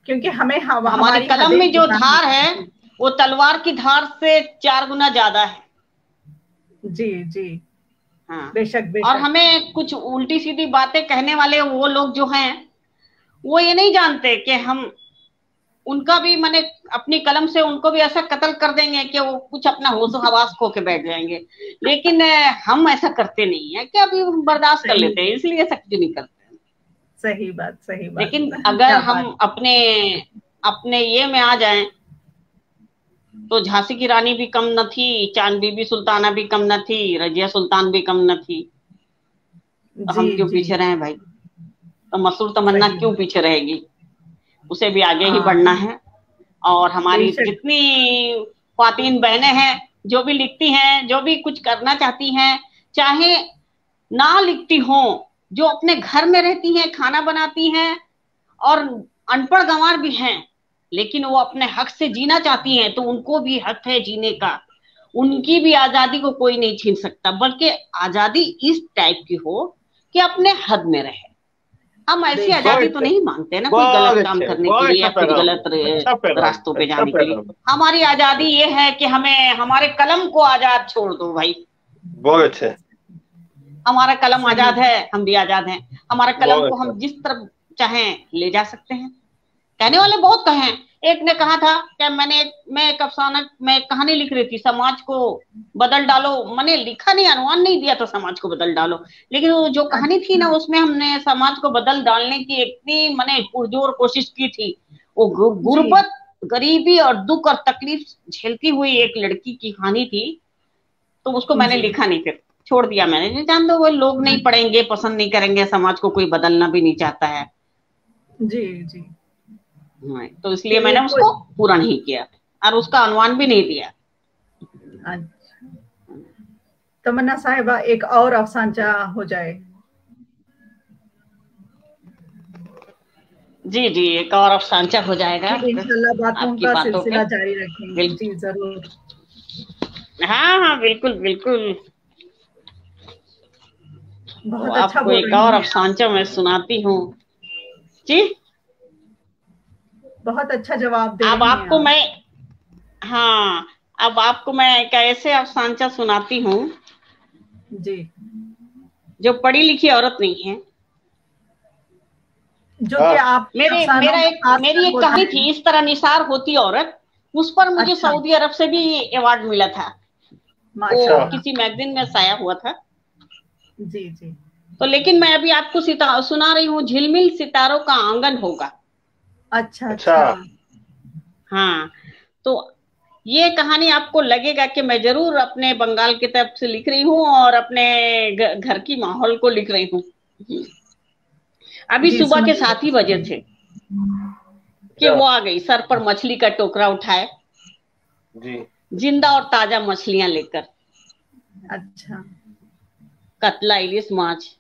क्योंकि हमें हमारी हमारी कलम हदें में जो पता धार है। है वो तलवार की धार से 4 गुना ज्यादा है। जी जी, हाँ, बेशक और बेशक। हमें कुछ उल्टी सीधी बातें कहने वाले वो लोग जो हैं, वो ये नहीं जानते कि हम उनका भी माने अपनी कलम से उनको भी ऐसा कत्ल कर देंगे कि वो कुछ अपना होश हवास खो के बैठ जाएंगे। लेकिन हम ऐसा करते नहीं है कि अभी हम बर्दाश्त कर सही लेते हैं, इसलिए ऐसा कुछ नहीं करते। सही बात, सही बात। लेकिन अगर क्या हम बात। अपने अपने ये में आ जाएं, तो झांसी की रानी भी कम न थी, चांद बीबी सुल्ताना भी कम न थी, रजिया सुल्तान भी कम न थी। तो जी हम क्यों जी, पीछे रहे भाई? तो मसूर तमन्ना सही क्यों बात। पीछे रहेगी? उसे भी आगे ही हाँ, बढ़ना है। और हमारी बेशक। जितनी ख्वातीन बहनें हैं, जो भी लिखती हैं, जो भी कुछ करना चाहती हैं, चाहे ना लिखती हों, जो अपने घर में रहती हैं, खाना बनाती हैं और अनपढ़ गंवार भी हैं, लेकिन वो अपने हक से जीना चाहती हैं, तो उनको भी हक है जीने का। उनकी भी आजादी को कोई नहीं छीन सकता, बल्कि आजादी इस टाइप की हो कि अपने हद में रहे। हम ऐसी बेशक। बहुत आजादी तो अच्छे, नहीं मांगते ना कोई बहुत गलत काम अच्छे, करने के बहुत लिए अच्छा या कुछ पैगाम, गलत अच्छा पैगाम, रास्तों पे अच्छा जाने के लिए। पैगाम। हमारी आजादी ये है कि हमें हमारे कलम को आजाद छोड़ दो भाई। बहुत अच्छे, हमारा कलम सही। आजाद है, हम भी आजाद हैं। हमारे कलम बहुत को अच्छा। हम जिस तरफ चाहें ले जा सकते हैं। कहने वाले बहुत कहे हैं। एक ने कहा था कि मैं एक अफसाना, मैं कहानी लिख रही थी, समाज को बदल डालो। मैंने लिखा नहीं, अनुमान नहीं दिया था समाज को बदल डालो, लेकिन वो जो कहानी थी ना, अच्छा। उसमें हमने समाज को बदल डालने की इतनी मैंने पुरजोर कोशिश की थी। वो जी गुर्बत, गरीबी और दुख और तकलीफ झेलती हुई एक लड़की की कहानी थी, तो उसको मैंने जी। लिखा नहीं, फिर छोड़ दिया मैंने। जान दो, वो लोग नहीं पढ़ेंगे, पसंद नहीं करेंगे, समाज को कोई बदलना भी नहीं चाहता है। जी जी। तो इसलिए मैंने उसको पूरा नहीं किया और उसका अनुमान भी नहीं दिया। अच्छा, तमन्ना साहिबा एक और अफसाना हो जाए। जी जी, एक और अफसाना हो जाएगा इंशाल्लाह बातों आपकी का बातों सिलसिला पे। जारी रखेंगे। जी जरूर। हाँ हाँ, बिल्कुल बिल्कुल। बहुत तो अच्छा आपको बोल एक रही और हैं आप। अफसाना मैं सुनाती हूँ जी। बहुत अच्छा जवाब दे अब रही हैं आपको आप। मैं, हाँ, अब आपको मैं एक ऐसे अफसाना सुनाती हूँ जी। जो पढ़ी लिखी औरत नहीं है। जो कि आपके अफसानों में खास मेरी कर एक होता कहानी है। थी, इस तरह निसार होती औरत। उस पर मुझे अच्छा, सऊदी अरब से भी अवार्ड मिला था। वो माशाल्लाह। किसी मैगजीन में शाया हुआ था। जी जी। तो लेकिन मैं अभी आपको सुना रही हूँ, झिलमिल सितारों का आंगन होगा। अच्छा अच्छा। अच्छा। हाँ, तो ये कहानी आपको लगेगा कि मैं जरूर अपने बंगाल की तरफ से लिख रही हूँ और अपने घर की माहौल को लिख रही हूँ। अभी जी सुबह के सुनाइए। 7 ही बजे थे कि अच्छा। वो आ गई, सर पर मछली का टोकरा उठाए, जी। जिंदा और ताजा मछलियां लेकर। अच्छा। कतला, इलिस, माछ।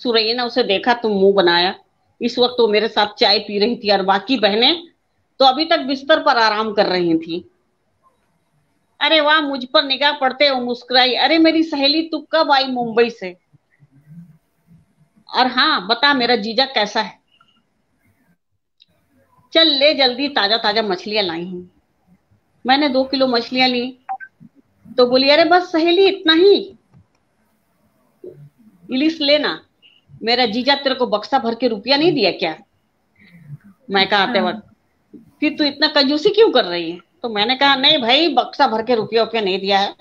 सुरैया ने उसे देखा तो मुंह बनाया। इस वक्त वो मेरे साथ चाय पी रही थी और बाकी बहनें तो अभी तक बिस्तर पर आराम कर रही थी। अरे वाह, मुझ पर निगाह पड़ते वो मुस्कुराई। अरे मेरी सहेली, तू कब आई मुंबई से? और हाँ बता, मेरा जीजा कैसा है? चल ले जल्दी, ताजा ताजा मछलियां लाई हूं। मैंने 2 किलो मछलियां ली तो बोली, अरे बस सहेली, इतना ही? इलिस लेना, मेरा जीजा तेरे को बक्सा भर के रुपया नहीं दिया क्या? मैं कहा आते अच्छा। वक्त, फिर तू इतना कंजूसी क्यों कर रही है? तो मैंने कहा, नहीं भाई, बक्सा भर के रुपया रुपया नहीं दिया है।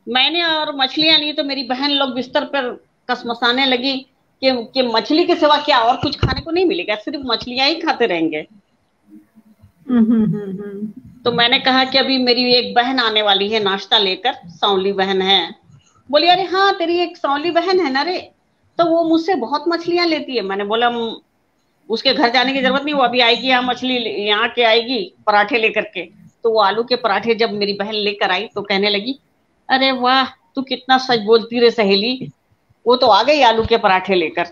मैंने और मछलियां ली तो मेरी बहन लोग बिस्तर पर कसमसाने लगी कि मछली के सिवा क्या और कुछ खाने को नहीं मिलेगा, सिर्फ मछलियां ही खाते रहेंगे। हम्म। तो मैंने कहा कि अभी मेरी एक बहन आने वाली है नाश्ता लेकर, सौंली बहन है। बोली, अरे हाँ, तेरी एक सौंली बहन है ना रे, तो वो मुझसे बहुत मछलियां लेती है। मैंने बोला, उसके घर जाने की जरूरत नहीं, वो अभी आएगी यहाँ, मछली यहाँ के आएगी पराठे लेकर के। तो वो आलू के पराठे जब मेरी बहन लेकर आई तो कहने लगी, अरे वाह, तू कितना सच बोलती रे सहेली, वो तो आ गई आलू के पराठे लेकर।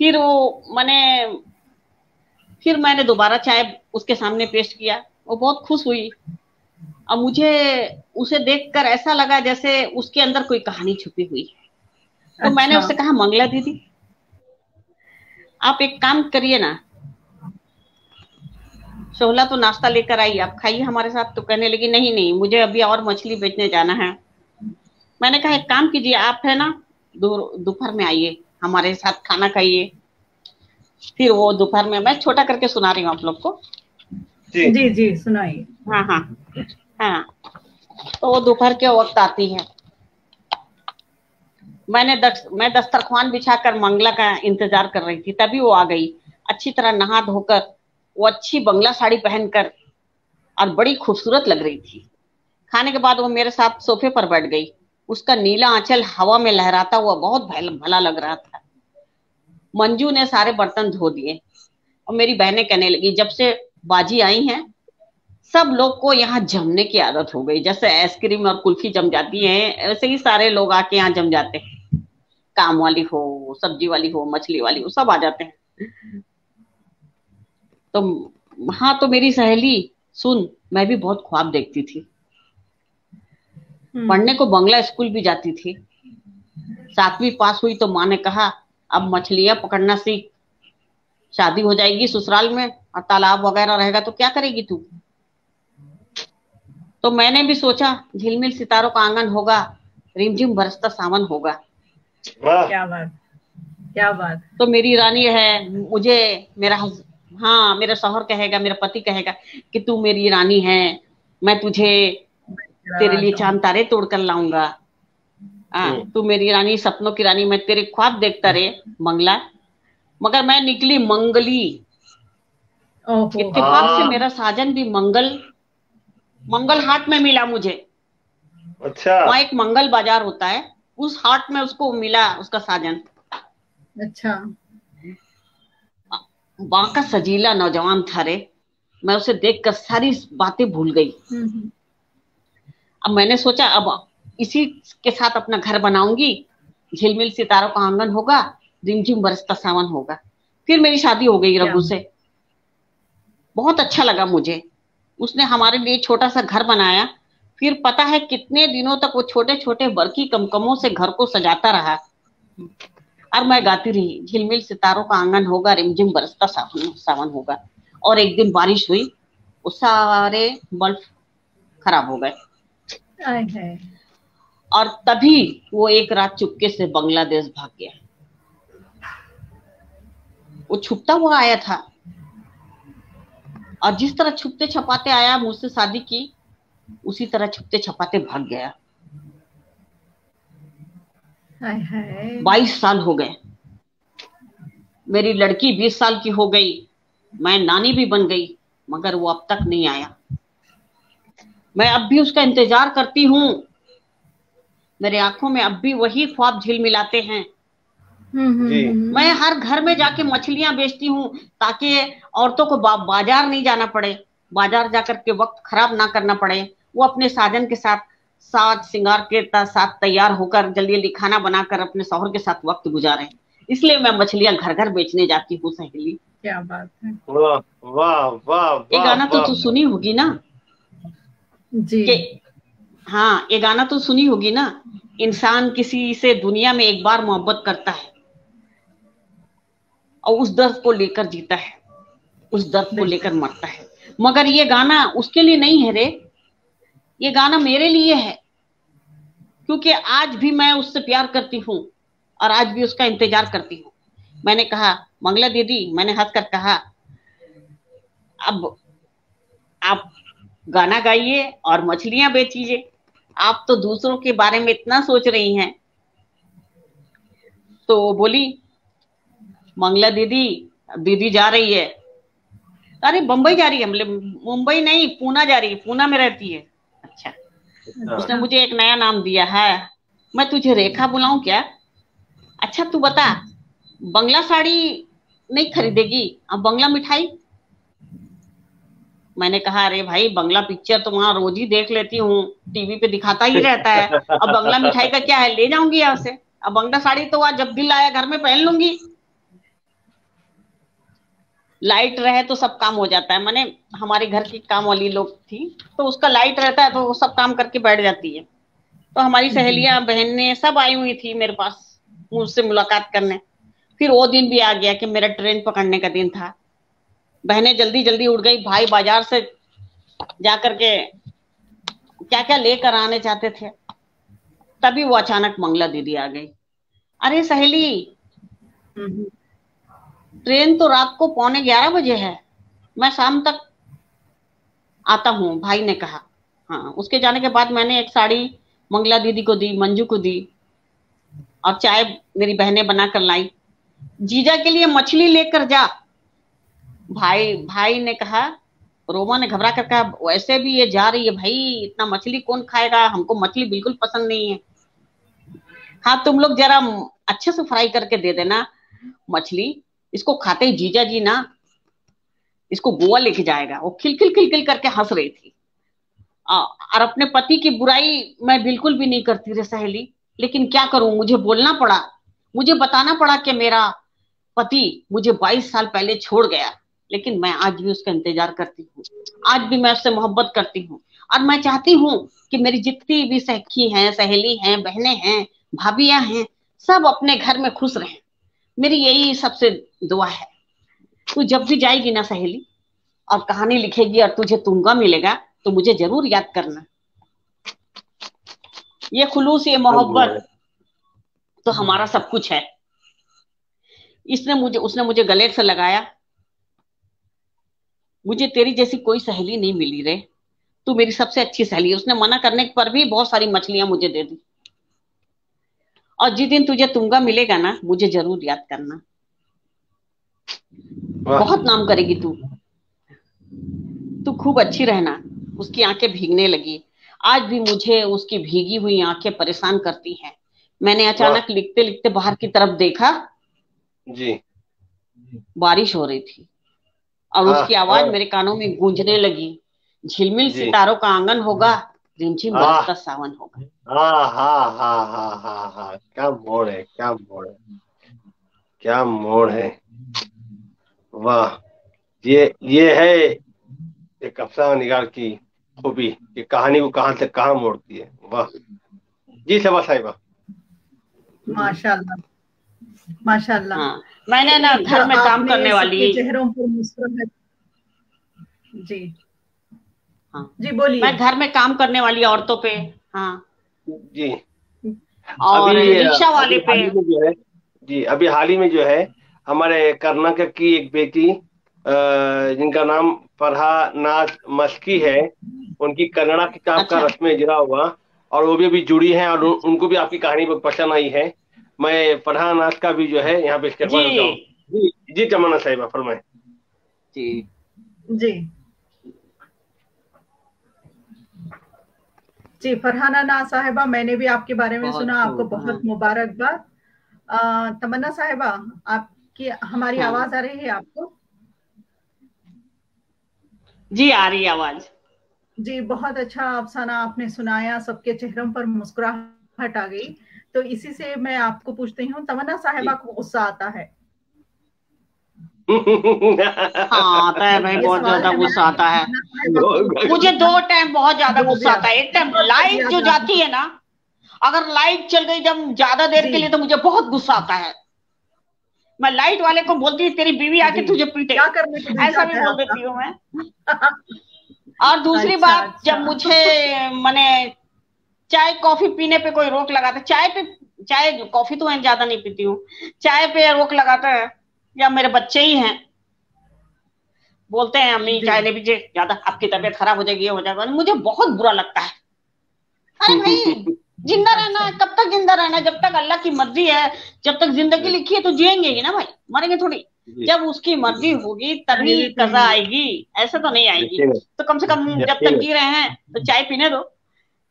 फिर मैंने दोबारा चाय उसके सामने पेश किया। वो बहुत खुश हुई और मुझे उसे देखकर ऐसा लगा जैसे उसके अंदर कोई कहानी छुपी हुई है। तो मैंने अच्छा। उससे कहा, मंगला दीदी, आप एक काम करिए ना, शोहला तो नाश्ता लेकर आई, आप खाइए हमारे साथ। तो कहने लगी, नहीं नहीं, मुझे अभी और मछली बेचने जाना है। मैंने कहा, एक काम कीजिए, आप है ना दोपहर में आइए, हमारे साथ खाना खाइए। फिर वो दोपहर में, मैं छोटा करके सुना रही हूँ आप लोग को। जी जी जी सुनाइए। हाँ हाँ हाँ। तो वो दोपहर के वक्त आती है। मैं दस्तरख्वान बिछाकर मंगला का इंतजार कर रही थी, तभी वो आ गई, अच्छी तरह नहा धोकर। वो अच्छी बंगला साड़ी पहनकर और बड़ी खूबसूरत लग रही थी। खाने के बाद वो मेरे साथ सोफे पर बैठ गई। उसका नीला आंचल हवा में लहराता हुआ बहुत भला लग रहा था। मंजू ने सारे बर्तन धो दिए और मेरी बहनें कहने लगी, जब से बाजी आई हैं, सब लोग को यहाँ जमने की आदत हो गई। जैसे आइसक्रीम और कुल्फी जम जाती है, ऐसे ही सारे लोग आके यहाँ जम जाते हैं। काम वाली हो, सब्जी वाली हो, मछली वाली हो, सब आ जाते हैं। तो हाँ, तो मेरी सहेली सुन, मैं भी बहुत ख्वाब देखती थी। पढ़ने को बंगला स्कूल भी जाती थी। 7वीं पास हुई तो माँ ने कहा, अब मछलियां पकड़ना सीख, शादी हो जाएगी ससुराल में और तालाब वगैरह रहेगा तो क्या करेगी तू? तो मैंने भी सोचा, झिलमिल सितारों का आंगन होगा, रिमझिम बरसता सावन होगा। वाह। क्या बात, क्या बात। तो मेरी रानी है, मुझे हाँ, मेरा शौहर कहेगा, मेरा पति कहेगा कि तू मेरी रानी है, मैं तुझे तेरे लिए चांद तारे तोड़ कर लाऊंगा। तू मेरी रानी, सपनों की रानी, मैं तेरे ख्वाब देखता रे मंगला। मगर मैं निकली मंगली। इत्तेफाक से मेरा साजन भी मंगल हाट में मिला मुझे। अच्छा। वहां एक मंगल बाजार होता है, उस हाट में उसको मिला उसका साजन। अच्छा। वहां का सजीला नौजवान था रे, मैं उसे देखकर सारी बातें भूल गई। अब मैंने सोचा अब इसी के साथ अपना घर बनाऊंगी, झिलमिल सितारों का आंगन होगा, रिमझिम बरसता सावन होगा। फिर मेरी शादी हो गई रघु से। बहुत अच्छा लगा मुझे। उसने हमारे लिए छोटा सा घर बनाया। फिर पता है कितने दिनों तक वो छोटे छोटे बरकी कमकमों से घर को सजाता रहा और मैं गाती रही, झिलमिल सितारों का आंगन होगा, रिमझिम बरसता सावन होगा। और एक दिन बारिश हुई, वो सारे बल्ब खराब हो गए और तभी वो एक रात चुपके से बांग्लादेश भाग गया। वो छुपता हुआ आया था और जिस तरह छुपते छपाते आया, मुझसे शादी की, उसी तरह छुपते छपाते भाग गया। 22 साल हो गए। मेरी लड़की 20 साल की हो गई, मैं नानी भी बन गई, मगर वो अब तक नहीं आया। मैं अब भी उसका इंतजार करती हूँ। मेरे आंखों में अब भी वही ख्वाब झिलमिलाते हैं। मैं हर घर में जाके मछलियां बेचती हूँ ताकि औरतों को बाजार नहीं जाना पड़े, बाजार जाकर के वक्त खराब ना करना पड़े। वो अपने साजन के साथ साज सिंगार के साथ तैयार होकर जल्दी जल्दी खाना बनाकर अपने शौहर के साथ वक्त गुजारे। इसलिए मैं मछलियां घर घर बेचने जाती हूँ सहेली। क्या बात है। वाह वाह वाह। ये गाना तो तू सुनी होगी ना जी। हाँ, ये गाना तो सुनी होगी ना। इंसान किसी से दुनिया में एक बार मोहब्बत करता है और उस दर्द को लेकर जीता है, उस दर्द को लेकर मरता है। मगर ये गाना उसके लिए नहीं है रे, ये गाना मेरे लिए है, क्योंकि आज भी मैं उससे प्यार करती हूँ और आज भी उसका इंतजार करती हूँ। मैंने कहा, मंगला दीदी, मैंने हंसकर कहा, अब आप गाना गाइए और मछलियां बेचिए। आप तो दूसरों के बारे में इतना सोच रही हैं। तो बोली, मंगला दीदी, दीदी जा रही है। अरे बंबई जा रही है। मुंबई नहीं, पूना जा रही है, पूना में रहती है। अच्छा, उसने मुझे एक नया नाम दिया है। मैं तुझे रेखा बुलाऊं क्या? अच्छा तू बता, बंगला साड़ी नहीं खरीदेगी, अब बंगला मिठाई? मैंने कहा, अरे भाई, बंगला पिक्चर तो वहां रोज ही देख लेती हूँ, टीवी पे दिखाता ही रहता है। अब बंगला मिठाई का क्या है, ले जाऊंगी यहाँ से। अब बंगला साड़ी तो आज जब दिल आया घर में पहन लूंगी। लाइट रहे तो सब काम हो जाता है। मैंने, हमारे घर की काम वाली लोग थी, तो उसका लाइट रहता है तो वो सब काम करके बैठ जाती है। तो हमारी सहेलियां, बहनें सब आई हुई थी मेरे पास मुझसे मुलाकात करने। फिर वो दिन भी आ गया कि मेरा ट्रेन पकड़ने का दिन था। बहनें जल्दी जल्दी उड़ गई, भाई बाजार से जाकर के क्या क्या लेकर आने चाहते थे। तभी वो अचानक मंगला दीदी आ गई। अरे सहेली, ट्रेन तो रात को 11:15 बजे है, मैं शाम तक आता हूँ, भाई ने कहा। हाँ, उसके जाने के बाद मैंने एक साड़ी मंगला दीदी को दी, मंजू को दी, और चाय मेरी बहनें बनाकर लाई। जीजा के लिए मछली लेकर जा। भाई ने कहा। रोमा ने घबरा कर कहा, वैसे भी ये जा रही है भाई, इतना मछली कौन खाएगा, हमको मछली बिल्कुल पसंद नहीं है। हाँ, तुम लोग जरा अच्छे से फ्राई करके दे देना मछली। इसको खाते ही जीजा जी ना इसको गोवा लेके जाएगा। वो खिलखिल करके हंस रही थी। और अपने पति की बुराई मैं बिल्कुल भी नहीं करती रे सहेली, लेकिन क्या करूं, मुझे बोलना पड़ा, मुझे बताना पड़ा कि मेरा पति मुझे 22 साल पहले छोड़ गया। लेकिन मैं आज भी उसका इंतजार करती हूँ, आज भी मैं उससे मोहब्बत करती हूँ, और मैं चाहती हूँ कि मेरी जितनी भी सखी हैं, सहेली हैं, बहनें हैं, भाभियां हैं, सब अपने घर में खुश रहें। मेरी यही सबसे दुआ है। तू जब भी जाएगी ना सहेली और कहानी लिखेगी और तुझे तुंगा मिलेगा, तो मुझे जरूर याद करना। ये खुलूस, ये मोहब्बत तो हमारा सब कुछ है। उसने मुझे गले से लगाया। मुझे तेरी जैसी कोई सहेली नहीं मिली रे, तू मेरी सबसे अच्छी सहेली है। उसने मना करने पर भी बहुत सारी मछलियां मुझे दे दी। और जिस दिन तुझे तुंगा मिलेगा ना, मुझे जरूर याद करना। बहुत नाम करेगी तू खूब अच्छी रहना। उसकी आंखें भीगने लगी। आज भी मुझे उसकी भीगी हुई आंखें परेशान करती हैं। मैंने अचानक लिखते लिखते बाहर की तरफ देखा जी। बारिश हो रही थी और हाँ उसकी आवाज हाँ मेरे कानों में गूंजने लगी, झिलमिल जी। सितारों का आंगन होगा, रिमझिम हाँ बरसता सावन होगा। हाँ हाँ हाँ हाँ हाँ हाँ, क्या मोड़ है, क्या मोड़ है, क्या मोड़ है। वाह, ये है एक अफसाना निगार की खूबी कि कहानी को कहाँ से कहाँ मोड़ती है। वाह जी सबा साहिबा। माशाल्लाह, माशाल्लाह। हाँ, मैंने तो ना एक घर में काम आपने करने वाली। सबके चेहरों पर मुस्कुराहट। जी हाँ, जी बोलिए। मैं घर में काम करने वाली औरतों पे, हाँ, जी। अभी और रिक्शा अभी वाले पे। हाल ही में जो है, जी अभी हाल ही में जो है, हमारे कर्नाटक की एक बेटी जिनका नाम फरहा नाज मस्की है, उनकी कन्नड़ा किताब का अच्छा, रस्म इजरा हुआ और वो भी अभी जुड़ी हैं और उनको भी आपकी कहानी बहुत पसंद आई है। मैं फरहा नाज का भी जो है यहाँ पे जी इस्तेमाल करता हूँ। जी जी तमन्ना साहिबा फरमाए। जी। जी जी फरहाना ना साहिबा, मैंने भी आपके बारे में बहुत सुना, आपको खूब। बहुत हाँ मुबारकबाद। तमन्ना साहिबा, आपकी हमारी हाँ आवाज आ रही है आपको? जी, आ रही है आवाज। जी बहुत अच्छा अफसाना आपने सुनाया, सबके चेहरों पर मुस्कुराहट आ गई। तो इसी से मैं आपको पूछती हूँ, तमन्ना साहिबा जी को गुस्सा आता है? हाँ, आता है भाई, ये बहुत सवाल ज्यादा है मेरा गुस्सा कि आता है। तमन्ना साहिबा को मुझे दो टाइम बहुत ज्यादा बहुत गुस्सा आता ज्यादा, है। एक टाइम बहुत लाइट जो ज्यादा। जाती है ना, अगर लाइट चल गई जब ज्यादा देर जी के लिए, तो मुझे बहुत गुस्सा आता है। मैं लाइट वाले को बोलती हूँ तेरी बीवी आके जी, तुझे पीटे, क्या करने को दिल ऐसा भी चाहता है बोल देती हूँ मैं। आपका? और दूसरी अच्छा बात, जब अच्छा। मुझे मैंने चाय कॉफी पीने पे कोई रोक लगाता, चाय पे, चाय कॉफी तो मैं ज्यादा नहीं पीती हूँ, चाय पे रोक लगाता है, या मेरे बच्चे ही हैं, बोलते हैं अम्मी जी चाय ले लीजिए, ज्यादा आपकी तबीयत खराब हो जाएगी, ये हो जाएगा, मुझे बहुत बुरा लगता है। अरे भाई, जिंदा रहना है, अच्छा कब तक जिंदा रहना है? जब तक अल्लाह की मर्जी है, जब तक जिंदगी जी लिखी है तो जिएंगे ही ना भाई, मरेंगे थोड़ी। जी जब उसकी जी, मर्जी होगी चाय तभी भी कजा पियेंगे। आएगी, ऐसे तो नहीं आएगी। यकीन है, तो कम से कम जब यकीन तक है। जी रहे हैं तो चाय पीने दो।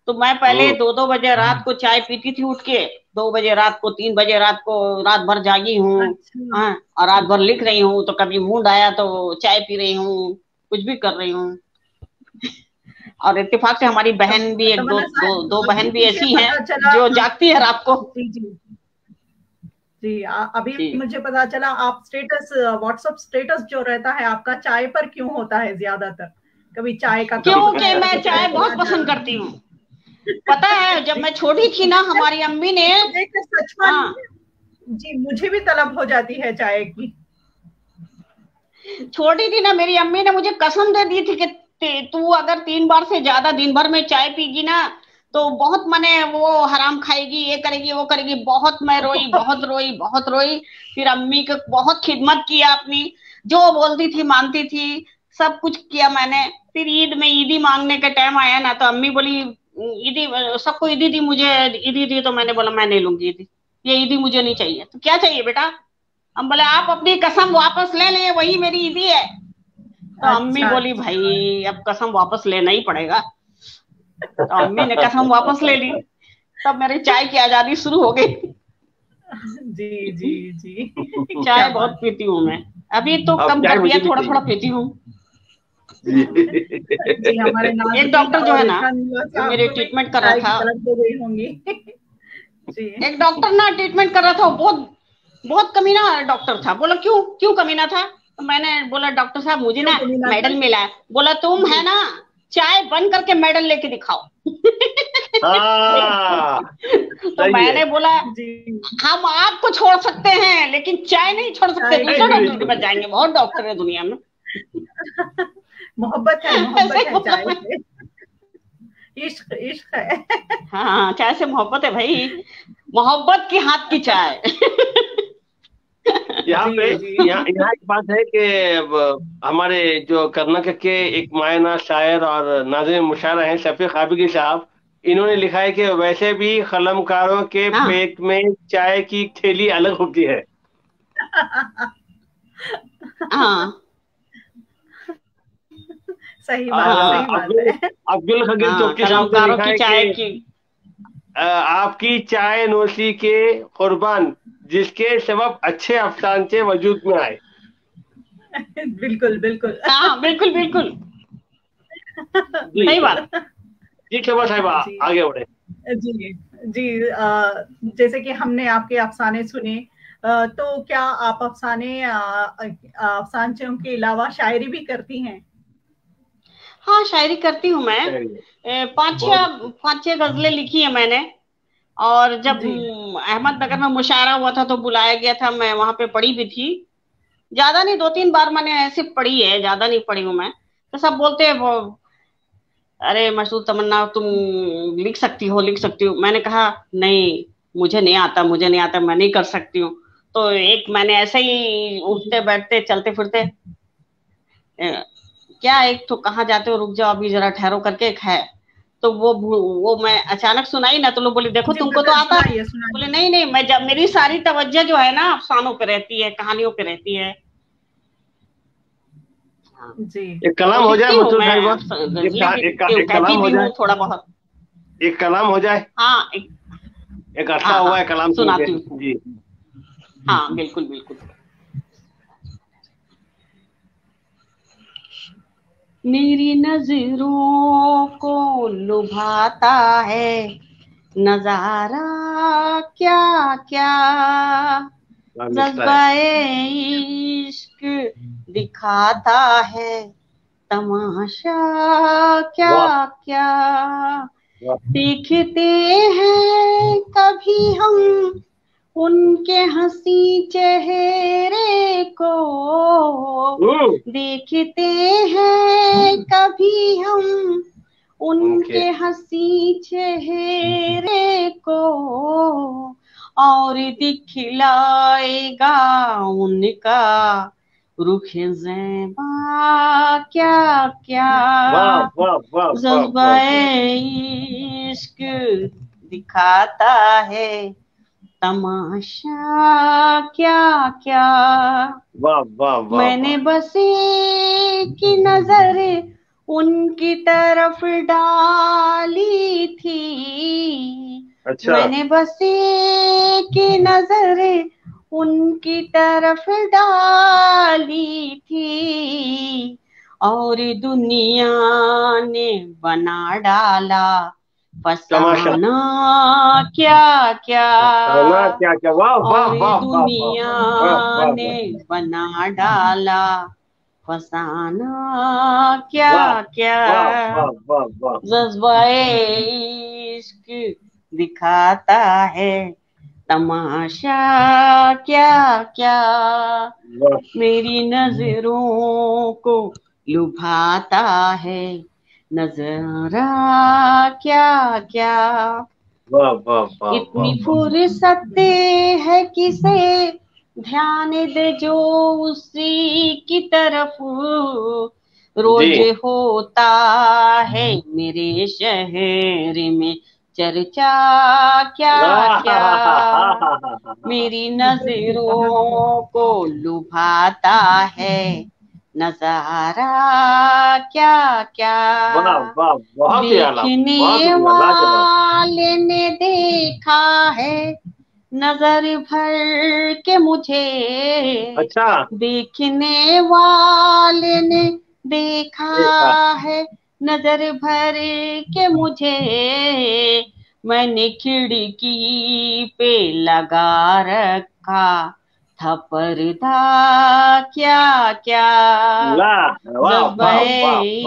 तो मैं पहले 2-2 बजे रात को चाय पीती थी उठ के, 2 बजे रात को, 3 बजे रात को, रात भर जागी हूँ। अच्छा हाँ, और रात भर लिख रही हूँ, तो कभी मूड आया तो चाय पी रही हूँ, कुछ भी कर रही हूँ। और इत्तेफाक से हमारी बहन भी, एक दो तमन्ना दो साहब, दो अभी बहन भी मुझे ऐसी हैं पता चला जो आप, जागती है रात को। जी जी जी, अभी जी, मुझे पता चला आप स्टेटस, व्हाट्सएप स्टेटस जो रहता है आपका, चाय पर क्यों होता है ज्यादातर? कभी चाय का कप, क्योंकि मैं कभी चाय चाय बहुत पिला पसंद जाना। करती हूँ। पता है, जब मैं छोटी थी ना, हमारी अम्मी ने, इसको देखकर सच हाँ, मानिए, जी मुझे भी तलब हो जाती है चाय की। छोटी थी ना, मेरी अम्मी ने मुझे कसम दे दी थी कि तू अगर 3 बार से ज्यादा दिन भर में चाय पीगी ना, तो बहुत मने वो हराम खाएगी, ये करेगी वो करेगी। बहुत मैं रोई, बहुत रोई, बहुत रोई। फिर अम्मी को बहुत खिदमत किया अपनी, जो बोलती थी मानती थी, सब कुछ किया मैंने। फिर ईद में ईदी मांगने का टाइम आया ना, तो अम्मी बोली ईदी, सबको ईदी दी, मुझे ईदी दी, तो मैंने बोला मैं नहीं लूंगी ईदी, ये ईदी मुझे नहीं चाहिए। तो क्या चाहिए बेटा? हम बोले आप अपनी कसम वापस ले लें, वही मेरी ईदी है। तो अम्मी अच्छा बोली अच्छा। भाई अब कसम वापस लेना ही पड़ेगा। तो अम्मी ने कसम वापस ले ली, तब मेरी चाय की आजादी शुरू हो गई। जी जी जी। क्या चाय बहुत बात है। पीती हूँ मैं, अभी तो अब कम चाय कर दिया, मुझे भी थोड़ा थोड़ा चाहिए। पीती हूँ। जी हमारे एक नाज़रीन डॉक्टर जो और है ना, इरफान वो साहब मेरे को भी ट्रीटमेंट कर रहा चाय की था, तलब हो गई होंगी। जी एक डॉक्टर ना ट्रीटमेंट कर रहा था, वो बहुत बहुत कमीना डॉक्टर था। बोला क्यों, क्यों कमीना था? तो मैंने बोला डॉक्टर साहब मुझे क्यों ना कमीना था? मेडल मिला है। बोला तुम जी है ना, चाय बंद करके मेडल लेके दिखाओ। हाँ तो सही है। मैंने बोला जी हम आपको छोड़ सकते हैं लेकिन चाय नहीं छोड़ सकते, चाय चाय को दूसरे भी नहीं नहीं डॉक्टर के छोड़ पास सकते। जाएंगे, बहुत डॉक्टर है दुनिया में। ऐसे मोहब्बत ही है बोला चाय मैं। से, इश्क इश्क है। हाँ, चाय से मोहब्बत है भाई, मोहब्बत की हाथ की चाय। यहाँ जी पे, जी यहाँ यहाँ एक बात है कि हमारे जो कर्नाटक के एक मायना शायर और नाज़िम मुशायरा हैं शफीक आबिदी साहब, इन्होंने लिखा है कि वैसे भी कलमकारों के हाँ पेट में चाय की थैली अलग होती है। हाँ सही बात, हाँ सही बात अब्दुल है। अब्दुल खकीर हाँ, चौकसी साहब ने कलमकारों लिखा की है कि चाय की। आपकी चाय नोशी के कुर्बान, जिसके सबब अच्छे अफसाने वजूद में आए। बिल्कुल बिल्कुल। हाँ बिल्कुल बिल्कुल जी सही बात। जी शबा साहिबा, जी आगे बढ़े। जी जी। जैसे कि हमने आपके अफसाने सुने, तो क्या आप अफसानचों के अलावा शायरी भी करती हैं? हाँ शायरी करती हूँ मैं। पांच बहुत छह गजलें लिखी है मैंने। और जब जी अहमदनगर में मुशायरा हुआ था तो बुलाया गया था, मैं वहां पे पढ़ी भी थी। ज्यादा नहीं, 2-3 बार मैंने ऐसे पढ़ी है, ज्यादा नहीं पढ़ी हूँ मैं। तो सब बोलते हैं वो, अरे मशहूर तमन्ना तुम लिख सकती हो, लिख सकती हो। मैंने कहा नहीं, मुझे नहीं आता, मुझे नहीं आता, मैं नहीं कर सकती हूँ। तो एक मैंने ऐसे ही उठते बैठते चलते फिरते, क्या एक तो कहाँ जाते हो, रुक जाओ अभी जरा ठहरो करके एक है, तो वो मैं अचानक सुनाई ना, तो लोग बोले देखो जी, तुमको तो गजल आता है। सुनाइए बोले सुनाइए। नहीं नहीं, मैं जब मेरी सारी तवज्जो जो है ना अफसानों पे रहती है, कहानियों पे रहती है। हाँ, जी एक कलाम तो हो जाए लिखती हूँ मुस्तफा मैं, साहिबा, गजलें भी लिखती हूँ, एक कहती कलाम भी हो जाए, हूँ थोड़ा बहुत। एक कलाम हो जाए। हाँ एक अरसा हाँ हुआ हाँ है कलाम सुन के। सुनाती हूँ। जी हाँ बिल्कुल बिल्कुल। मेरी नजरों को लुभाता है नजारा क्या क्या, मिसरा है। जज्बाए इश्क दिखाता है तमाशा क्या वाह क्या। वाह। देखते हैं कभी हम उनके हंसी चेहरे को, देखते हैं कभी हम उनके उनके हंसी चेहरे को, और दिखलाएगा उनका रुख ज़ेबा क्या क्या। वाह वाह वाह वाह वाह जज्बाए इश्क दिखाता है तमाशा क्या क्या। वाह वाह वाह मैंने वाह। बस एक नजर उनकी तरफ डाली थी, अच्छा मैंने बस एक नजर उनकी तरफ डाली थी, और दुनिया ने बना डाला तमाशा, फसाना क्या क्या। खाना क्या क्या, वाह वाह और वाह वाह वाह दुनिया वाह वाह ने वाह बना डाला फसाना क्या वाह क्या। वाह वाह वाह वाह जज्बाए इश्क दिखाता है तमाशा क्या क्या। वाह मेरी नजरों को लुभाता है नजरा क्या क्या। वाह वाह वाह इतनी वाह वाह। फुर्सत है किसे ध्यान दे जो उसी की तरफ, जी रोज होता है मेरे शहर में चर्चा क्या क्या। मेरी नजरों को लुभाता है नजारा क्या क्या। वाह वाह, बहुत ही आला, बहुत देखने ही लाजवाब। वाले ने देखा है नजर भर के मुझे, अच्छा देखने वाले ने देखा देखा। है नजर भर के मुझे। मैंने खिड़की पे लगा रखा था पर्दा क्या क्या। ला वाह वाह वाह वाह वाह इश्क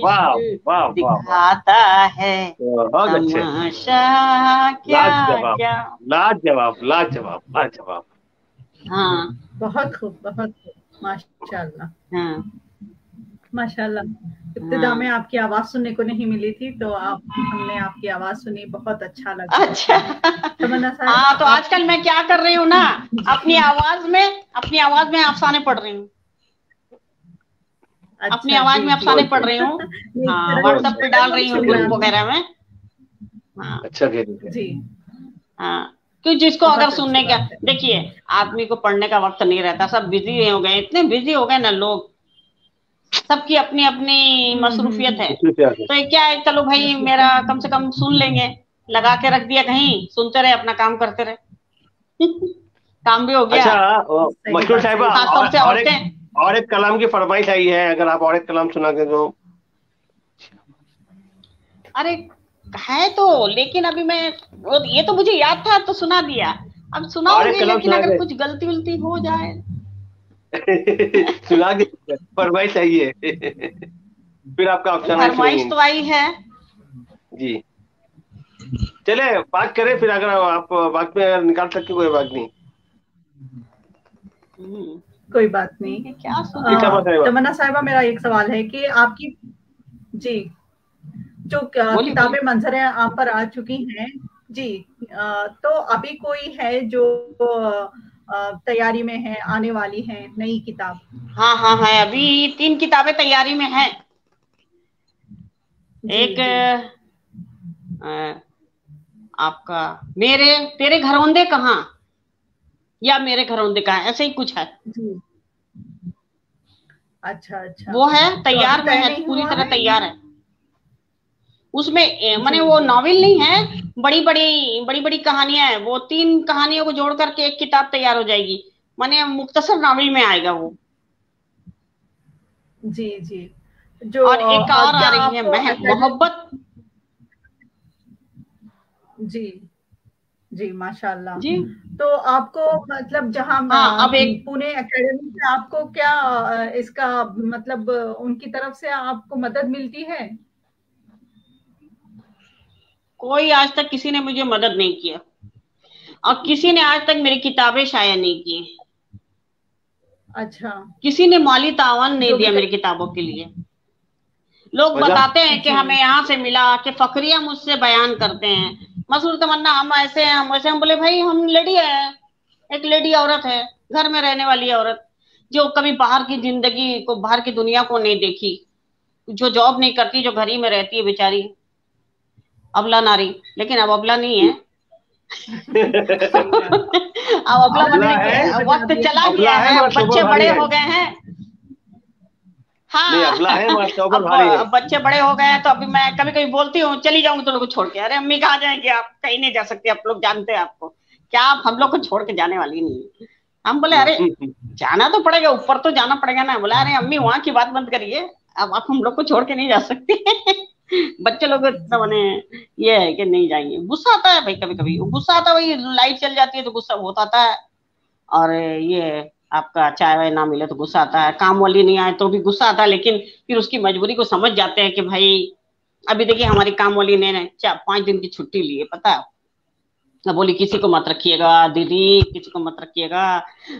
वाह वाह वाह, दिखाता है बहुत अच्छे, तमाशा क्या लाजवाब क्या। लाजवाब लाजवाब लाजवाब। हाँ बहुत खूब माशाल्लाह हाँ माशाल्लाह। इब्तिदा हाँ। में आपकी आवाज सुनने को नहीं मिली थी, तो हमने आपकी आवाज सुनी, बहुत अच्छा लगा। अच्छा तमन्ना साहिबा, हाँ, तो आप आजकल मैं क्या कर रही हूँ ना, अपनी आवाज में अफसाने पढ़ रही हूँ, अपनी अच्छा आवाज जी में जी। अफसाने बहुत पढ़ बहुत रही हूँ। नहीं, हाँ बहुत व्हाट्सएप बहुत। पे डाल रही हूँ शुक्राना। ग्रुप वगैरह में। हाँ अच्छा कह रही है। जी, हाँ, क्यों जिसको अगर बहुत अच्छी सुनने का, बात है। देखिए आदमी को पढ़ने का वक्त नहीं रहता, सब बिजी हो गए, इतने बिजी हो गए ना लोग, सबकी अपनी अपनी मसरूफियत है। इसी से आगे। तो ये क्या है, चलो भाई मेरा कम से कम सुन लेंगे, लगा के रख दिया कहीं, सुनते रहे, अपना काम करते रहे। काम भी हो गया। अच्छा मशहूर साहिबा, खासतौर से औरतें। और एक कलाम की फरमाइश आई है, अगर आप और एक कलाम सुना के तो। अरे है तो, लेकिन अभी मैं ये तो मुझे याद था तो सुना दिया, अब सुनाओगे, लेकिन अगर कुछ गलती उलती हो जाए सुना के फरमाइश चाहिए। फिर आपका अफसाना फरमाइश तो आई है जी। चले बात करें फिर, अगर आप बात में निकाल सकते कोई बात नहीं। कोई बात नहीं। क्या तमन्ना साहिबा, मेरा एक सवाल है कि आपकी जी जो किताबें मंजर आम पर आ चुकी हैं जी, तो अभी कोई है जो तैयारी में है, आने वाली है नई किताब? हाँ हाँ है, अभी 3 किताबें तैयारी में हैं। एक आपका तेरे घरौंदे कहाँ, या मेरे घरौंदे कहाँ, ऐसे ही कुछ है। अच्छा अच्छा, वो है, तैयार में है, पूरी तरह तैयार है। उसमें माने वो नॉवेल नहीं है, बड़ी बड़ी कहानियां हैं। वो 3 कहानियों को जोड़ करके एक किताब तैयार हो जाएगी, माने मुख्तसर नॉवेल में आएगा वो। जी जी। जो और एक और आ रही है मोहब्बत। जी जी, माशाल्लाह जी। तो आपको मतलब जहाँ अब एक पुणे एकेडमी से आपको क्या इसका मतलब उनकी तरफ से आपको मदद मिलती है? कोई आज तक किसी ने मुझे मदद नहीं किया, और किसी ने आज तक मेरी किताबें शाया नहीं की। अच्छा, किसी ने माली तावन नहीं दिया मेरी किताबों के लिए। लोग बताते हैं कि हमें यहाँ से मिला, कि फकरिया मुझसे बयान करते हैं, मसूर तमन्ना हम ऐसे हैं, हम वैसे। हम बोले भाई हम लेडी है, एक लेडी औरत है, घर में रहने वाली औरत, जो कभी बाहर की जिंदगी को, बाहर की दुनिया को नहीं देखी, जो जॉब नहीं करती, जो घर ही में रहती है बेचारी, अबला नारी। लेकिन अब अबला नहीं है। अब अबला बनने के वक्त चला गया है, बच्चे बड़े हो गए हैं। हाँ, अब बच्चे बड़े हो गए हैं, तो अभी मैं कभी कभी बोलती हूँ चली जाऊंगी तो लोग को छोड़ के। अरे अम्मी कहाँ जाएंगे, आप कहीं नहीं जा सकते, आप लोग जानते हैं आपको क्या, आप हम लोग को छोड़ के जाने वाली नहीं है। हम बोले अरे जाना तो पड़ेगा, ऊपर तो जाना पड़ेगा ना। बोला अरे अम्मी वहां की बात बंद करिए, अब आप हम लोग को छोड़ के नहीं जा सकते। बच्चे लोग तो मैंने ये है कि नहीं जाएंगे। गुस्सा आता है भाई, कभी कभी गुस्सा आता है, वही लाइट चल जाती है तो गुस्सा बहुत आता है, और ये आपका चाय वाय ना मिले तो गुस्सा आता है, काम वाली नहीं आए तो भी गुस्सा आता है। लेकिन फिर उसकी मजबूरी को समझ जाते हैं कि भाई अभी देखिए हमारी काम वाली ने 5 दिन की छुट्टी ली है, पता है। बोली किसी को मत रखिएगा दीदी, किसी को मत रखिएगा,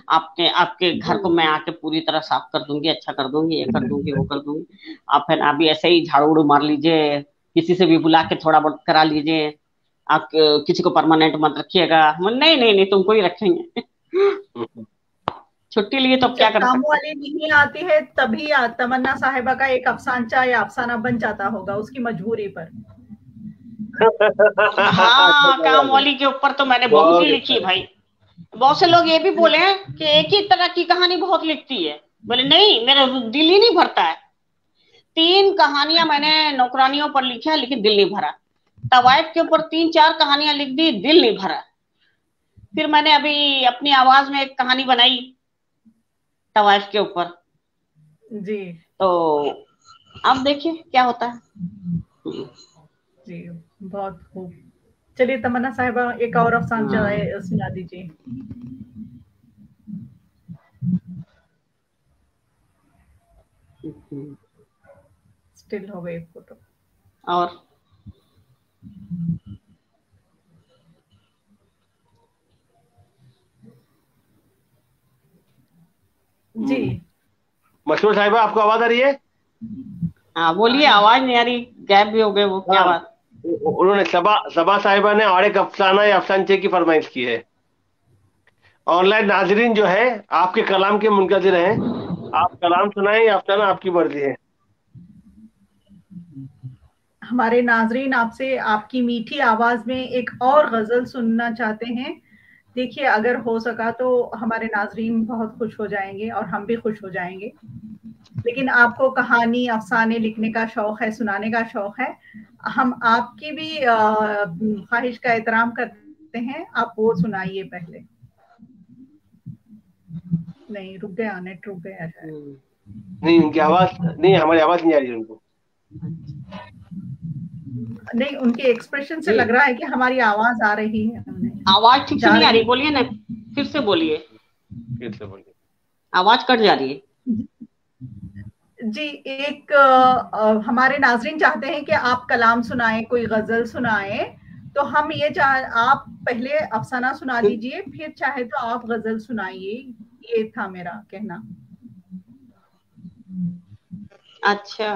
आपके घर को मैं आके पूरी तरह साफ कर दूंगी, अच्छा कर दूंगी, ये कर दूंगी, वो कर दूंगी। आप है ना अभी ऐसे ही झाड़ू उड़ू मार लीजिए, किसी से भी बुला के थोड़ा बहुत करा लीजिए, आप किसी को परमानेंट मत रखिएगा। नहीं नहीं नहीं, तुमको ही रखेंगे। छुट्टी लिए तो क्या कर सकते। काम वाली नहीं आती है तभी तमन्ना साहिबा का एक अफसानचा या अफसाना बन जाता होगा उसकी मजबूरी पर। हाँ, काम वाली के ऊपर तो मैंने बहुत ही लिखी भाई। बहुत से लोग ये भी बोले हैं कि एक ही तरह की कहानी बहुत लिखती है। बोले नहीं, मेरा दिल ही नहीं भरता है। 3 कहानियां मैंने नौकरानियों पर लिखा है, लेकिन दिल नहीं भरा। तवाइफ के ऊपर 3-4 कहानियां लिख दी, दिल नहीं भरा। फिर मैंने अभी अपनी आवाज में एक कहानी बनाई तवाइफ के ऊपर जी, तो अब देखिए क्या होता है। जी बहुत खूब। चलिए तमन्ना साहिबा एक और अफसाना सुना दीजिए। स्टिल हो गई फोटो। और जी मशहूर साहिबा आपको आवाज आ रही है? हाँ बोलिए, आवाज नहीं आ रही, गैप भी हो गए वो। क्या बात? उन्होंने सबा साहिबा ने और एक अफसाना या अफसानचे की फरमाइश की है। ऑनलाइन नाजरीन जो है आपके कलाम के मुंतजिर हैं, आप कलाम सुनाएं या अफसाना, आपकी मर्जी है। हमारे नाजरीन आपसे आपकी मीठी आवाज में एक और गजल सुनना चाहते हैं। देखिए अगर हो सका तो हमारे नाजरीन बहुत खुश हो जाएंगे और हम भी खुश हो जाएंगे। लेकिन आपको कहानी अफसाने लिखने का शौक है, सुनाने का शौक है। हम आपकी भी ख्वाहिश का एहतराम करते हैं, आप वो सुनाइए पहले। नहीं, रुक गया, नेट रुक गया है। नहीं, उनकी आवाज नहीं, हमारी आवाज नहीं आ रही है उनको। नहीं, उनके एक्सप्रेशन से लग रहा है कि हमारी आवाज आ रही है। आवाज ठीक से नहीं आ रही, बोलिए ना, फिर से बोलिए। फिर से बोलिए, आवाज कट जा रही है जी। एक हमारे नाजरीन चाहते हैं कि आप कलाम सुनाएं, कोई गजल सुनाएं, तो हम ये आप पहले अफसाना सुना दीजिए, फिर चाहे तो आप गजल सुनाइए। ये था मेरा कहना। अच्छा,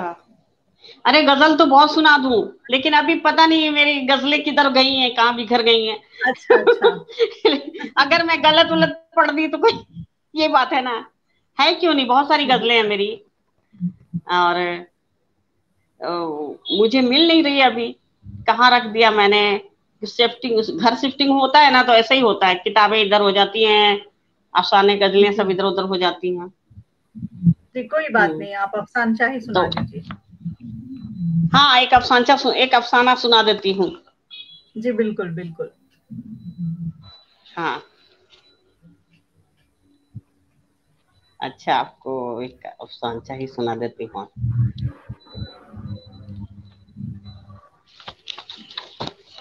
अरे गजल तो बहुत सुना दूं, लेकिन अभी पता नहीं मेरी गजलें किधर गई हैं, कहाँ बिखर गई हैं। अच्छा अच्छा। अगर मैं गलत उलट पढ़ दी तो कोई, ये बात है ना, है क्यों नहीं, बहुत सारी गजलें हैं मेरी, और मुझे मिल नहीं रही अभी, कहाँ रख दिया मैंने। शिफ्टिंग, घर शिफ्टिंग होता है ना, तो ऐसा ही होता है, किताबें इधर हो जाती हैं, अफसाने गजलें सब इधर उधर हो जाती हैं। जी, कोई बात नहीं, आप अफसाना ही सुना दीजिए। हाँ, एक अफसाना सुना देती हूँ। जी बिल्कुल बिल्कुल। हाँ, अच्छा, आपको एक अफसाना ही सुना देती हूँ।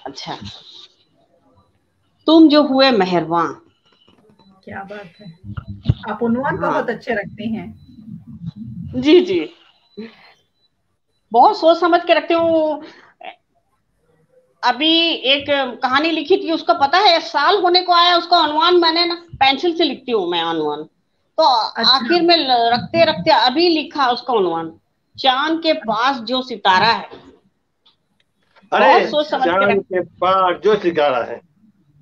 अच्छा, तुम जो हुए मेहरबान। क्या बात है, आप उन्वान बहुत अच्छे रखते हैं। जी जी, बहुत सोच समझ के रखती हूँ। अभी एक कहानी लिखी थी, उसका पता है साल होने को आया, उसका अनुमान मैंने ना पेंसिल से लिखती हूँ मैं अनुमान, तो आखिर में रखते रखते अभी लिखा उसका अनुमान, चांद के पास जो सितारा है। अरे सोच समझ के पास जो सितारा है,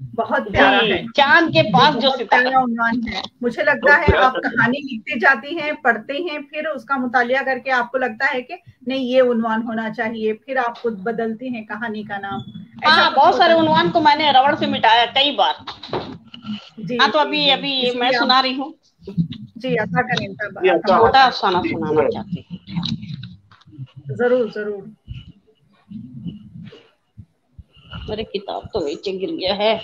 बहुत प्यारा है। चांद के पास जो सितारा उन्वान है। मुझे लगता है आप कहानी लिखते जाती हैं, पढ़ते हैं, फिर उसका मुतालिया करके आपको लगता है कि नहीं ये उन्वान होना चाहिए, फिर आप खुद बदलती हैं कहानी का नाम। हाँ, बहुत सारे उन्वान को मैंने रबड़ से मिटाया कई बार। जी, हाँ, तो अभी मैं सुना रही हूँ जी। ऐसा करें, छोटा अफसाना सुनाना चाहती हूँ। जरूर जरूर। मेरे किताब तो नीचे गिर गया है।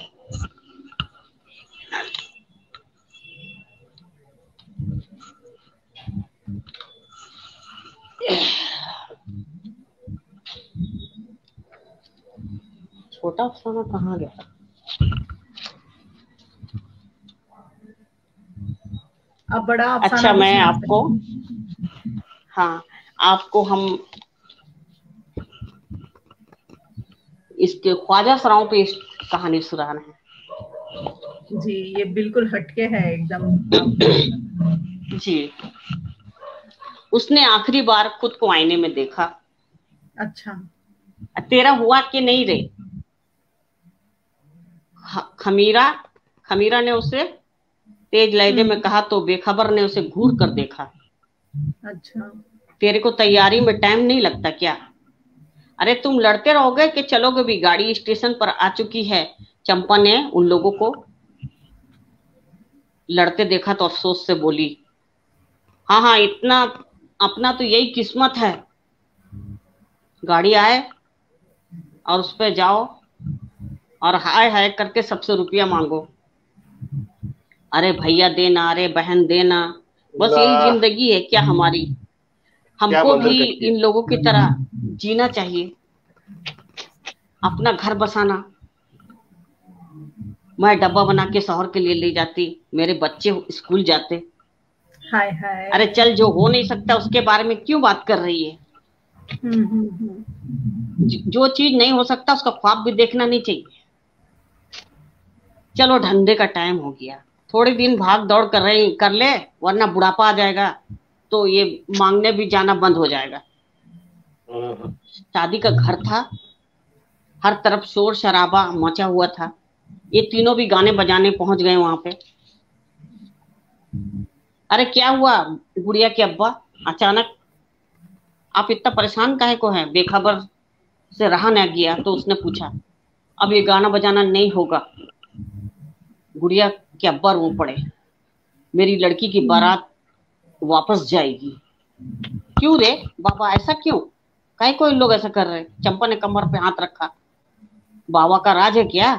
छोटा अफसाना कहाँ गया? अब बड़ा अफसाना। अच्छा, मैं आपको, हाँ, आपको हम इसके ख्वाजा सराओं पे कहानी सुना रहे हैं। जी, ये बिल्कुल हटके है एकदम। जी। उसने आखिरी बार खुद को आईने में देखा। अच्छा। तेरा हुआ कि नहीं रे? खमीरा ने उसे तेज लहजे में कहा, तो बेखबर ने उसे घूर कर देखा। अच्छा। तेरे को तैयारी में टाइम नहीं लगता क्या? अरे तुम लड़ते रहोगे कि चलोगे भी? गाड़ी स्टेशन पर आ चुकी है। चंपा ने उन लोगों को लड़ते देखा तो अफसोस से बोली, हाँ हाँ, इतना अपना तो यही किस्मत है। गाड़ी आए और उस पे जाओ और हाय हाय करके सबसे रुपया मांगो। अरे भैया देना, अरे बहन देना, बस यही जिंदगी है क्या हमारी? हमको भी इन लोगों की तरह जीना चाहिए, अपना घर बसाना। मैं डब्बा बना के शहर के लिए ले जाती, मेरे बच्चे स्कूल जाते। हाय हाय। अरे चल, जो हो नहीं सकता उसके बारे में क्यों बात कर रही है? जो चीज नहीं हो सकता उसका ख्वाब भी देखना नहीं चाहिए। चलो, धंधे का टाइम हो गया, थोड़े दिन भाग दौड़ कर ले, वरना बुढ़ापा आ जाएगा तो ये मांगने भी जाना बंद हो जाएगा। शादी का घर था, हर तरफ शोर शराबा मचा हुआ था। ये तीनों भी गाने बजाने पहुंच गए वहां पे। अरे क्या हुआ गुड़िया के अब्बा, अचानक आप इतना परेशान काहे को हैं? बेखबर से रहा न गया तो उसने पूछा। अब ये गाना बजाना नहीं होगा। गुड़िया के अब्बा रो पड़े। मेरी लड़की की बारात वापस जाएगी, क्यों रे बाबा, ऐसा क्यों? काहे कोई लोग ऐसा कर रहे हैं? चंपा ने कमर पे हाथ रखा। बाबा का राज है क्या?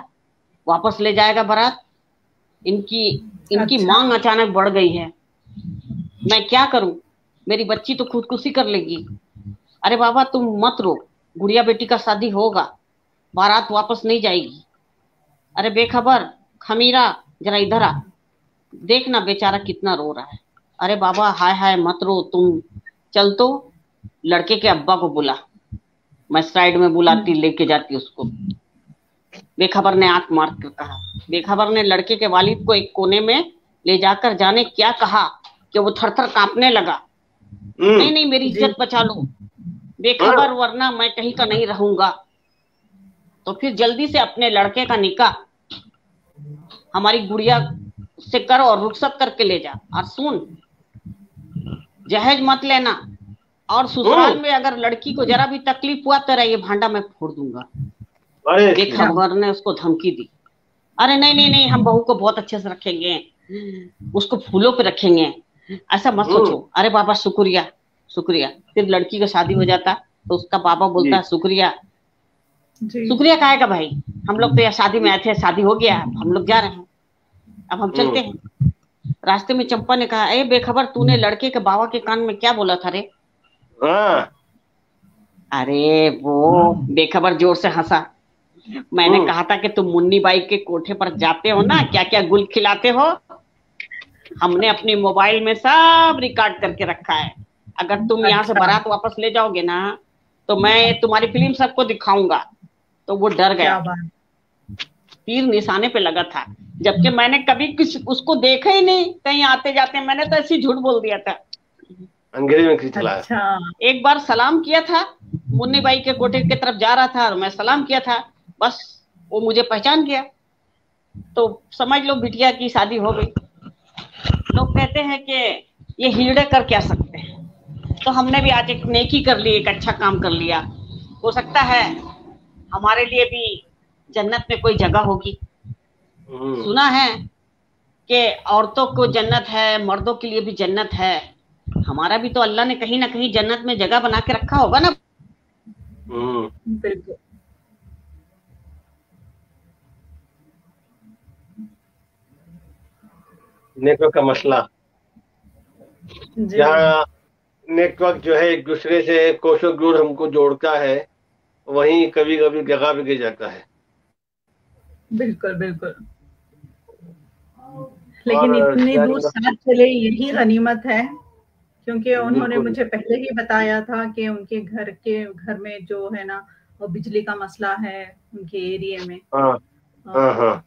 वापस ले जाएगा बारात? इनकी इनकी अच्छा। मांग अचानक बढ़ गई है। मैं क्या करूं? मेरी बच्ची तो खुदकुशी कर लेगी। अरे बाबा तुम मत रो, गुड़िया बेटी का शादी होगा, बारात वापस नहीं जाएगी। अरे बेखबर खमीरा, जरा इधर आ, देखना बेचारा कितना रो रहा है। अरे बाबा हाय हाय मत रो तुम, चल तो लड़के के अब्बा को बुला। मैं साइड में बुलाती, लेके जाती उसको। बेखबर ने आंख मार कर कहा। बेखबर ने लड़के के वालिद को एक कोने में ले जाकर जाने क्या कहा कि वो थर-थर कांपने लगा। नहीं नहीं मेरी इज्जत बचा लो बेखबर, वरना मैं कहीं का नहीं रहूंगा। तो फिर जल्दी से अपने लड़के का निकाह हमारी गुड़िया से कर और रुखसत करके ले जा। और सुन, जहेज मत लेना, और ससुराल में अगर लड़की को जरा भी तकलीफ हुआ तेरा ये भांडा मैं फोड़ दूंगा। बेखबर ने उसको धमकी दी। अरे नहीं नहीं नहीं, हम बहू को बहुत अच्छे से रखेंगे, उसको फूलों पे रखेंगे, ऐसा मत सोचो। अरे बाबा शुक्रिया शुक्रिया। फिर लड़की का शादी हो जाता तो उसका बाबा बोलता है शुक्रिया। शुक्रिया काहे का भाई, हम लोग तो यहाँ शादी में आए थे, शादी हो गया, हम लोग जा रहे हैं, अब हम चलते हैं। रास्ते में चंपा ने कहा, ए बेखबर तूने लड़के के बाबा के कान में क्या बोला था रे? अरे वो बेखबर जोर से हंसा। मैंने कहा था कि तुम मुन्नी बाई के कोठे पर जाते हो ना, क्या क्या गुल खिलाते हो, हमने अपनी मोबाइल में सब रिकॉर्ड करके रखा है। अगर तुम यहाँ से बारात वापस ले जाओगे ना तो मैं तुम्हारी फिल्म सबको दिखाऊंगा। तो वो डर गया, तीर निशाने पे लगा था, जबकि मैंने कभी उसको देखा ही नहीं कहीं आते जाते। मैंने तो ऐसी झूठ बोल दिया था, अंग्रेजी में खिंचलाया। अच्छा। एक बार सलाम किया था, मुन्नी बाई के कोठे की तरफ जा रहा था और मैं सलाम किया था, बस वो मुझे पहचान गया, तो समझ लो बिटिया की शादी हो गई। लोग कहते हैं कि ये हीड़े कर क्या सकते हैं, तो हमने भी आज एक नेकी कर ली, एक अच्छा काम कर लिया। हो सकता है हमारे लिए भी जन्नत में कोई जगह होगी। सुना है कि औरतों को जन्नत है, मर्दों के लिए भी जन्नत है। हमारा भी तो अल्लाह ने कहीं ना कहीं जन्नत में जगह बना के रखा होगा ना। बिल्कुल। नेटवर्क का मसला, जहाँ नेटवर्क जो है एक दूसरे से कोसों दूर हमको जोड़ता है, वहीं कभी कभी जगह भी गिर जाता है। बिल्कुल बिल्कुल। लेकिन इतनी दूर साथ चले यही गनीमत है, क्योंकि उन्होंने मुझे पहले ही बताया था कि उनके घर में जो है ना वो बिजली का मसला है उनके एरिया में।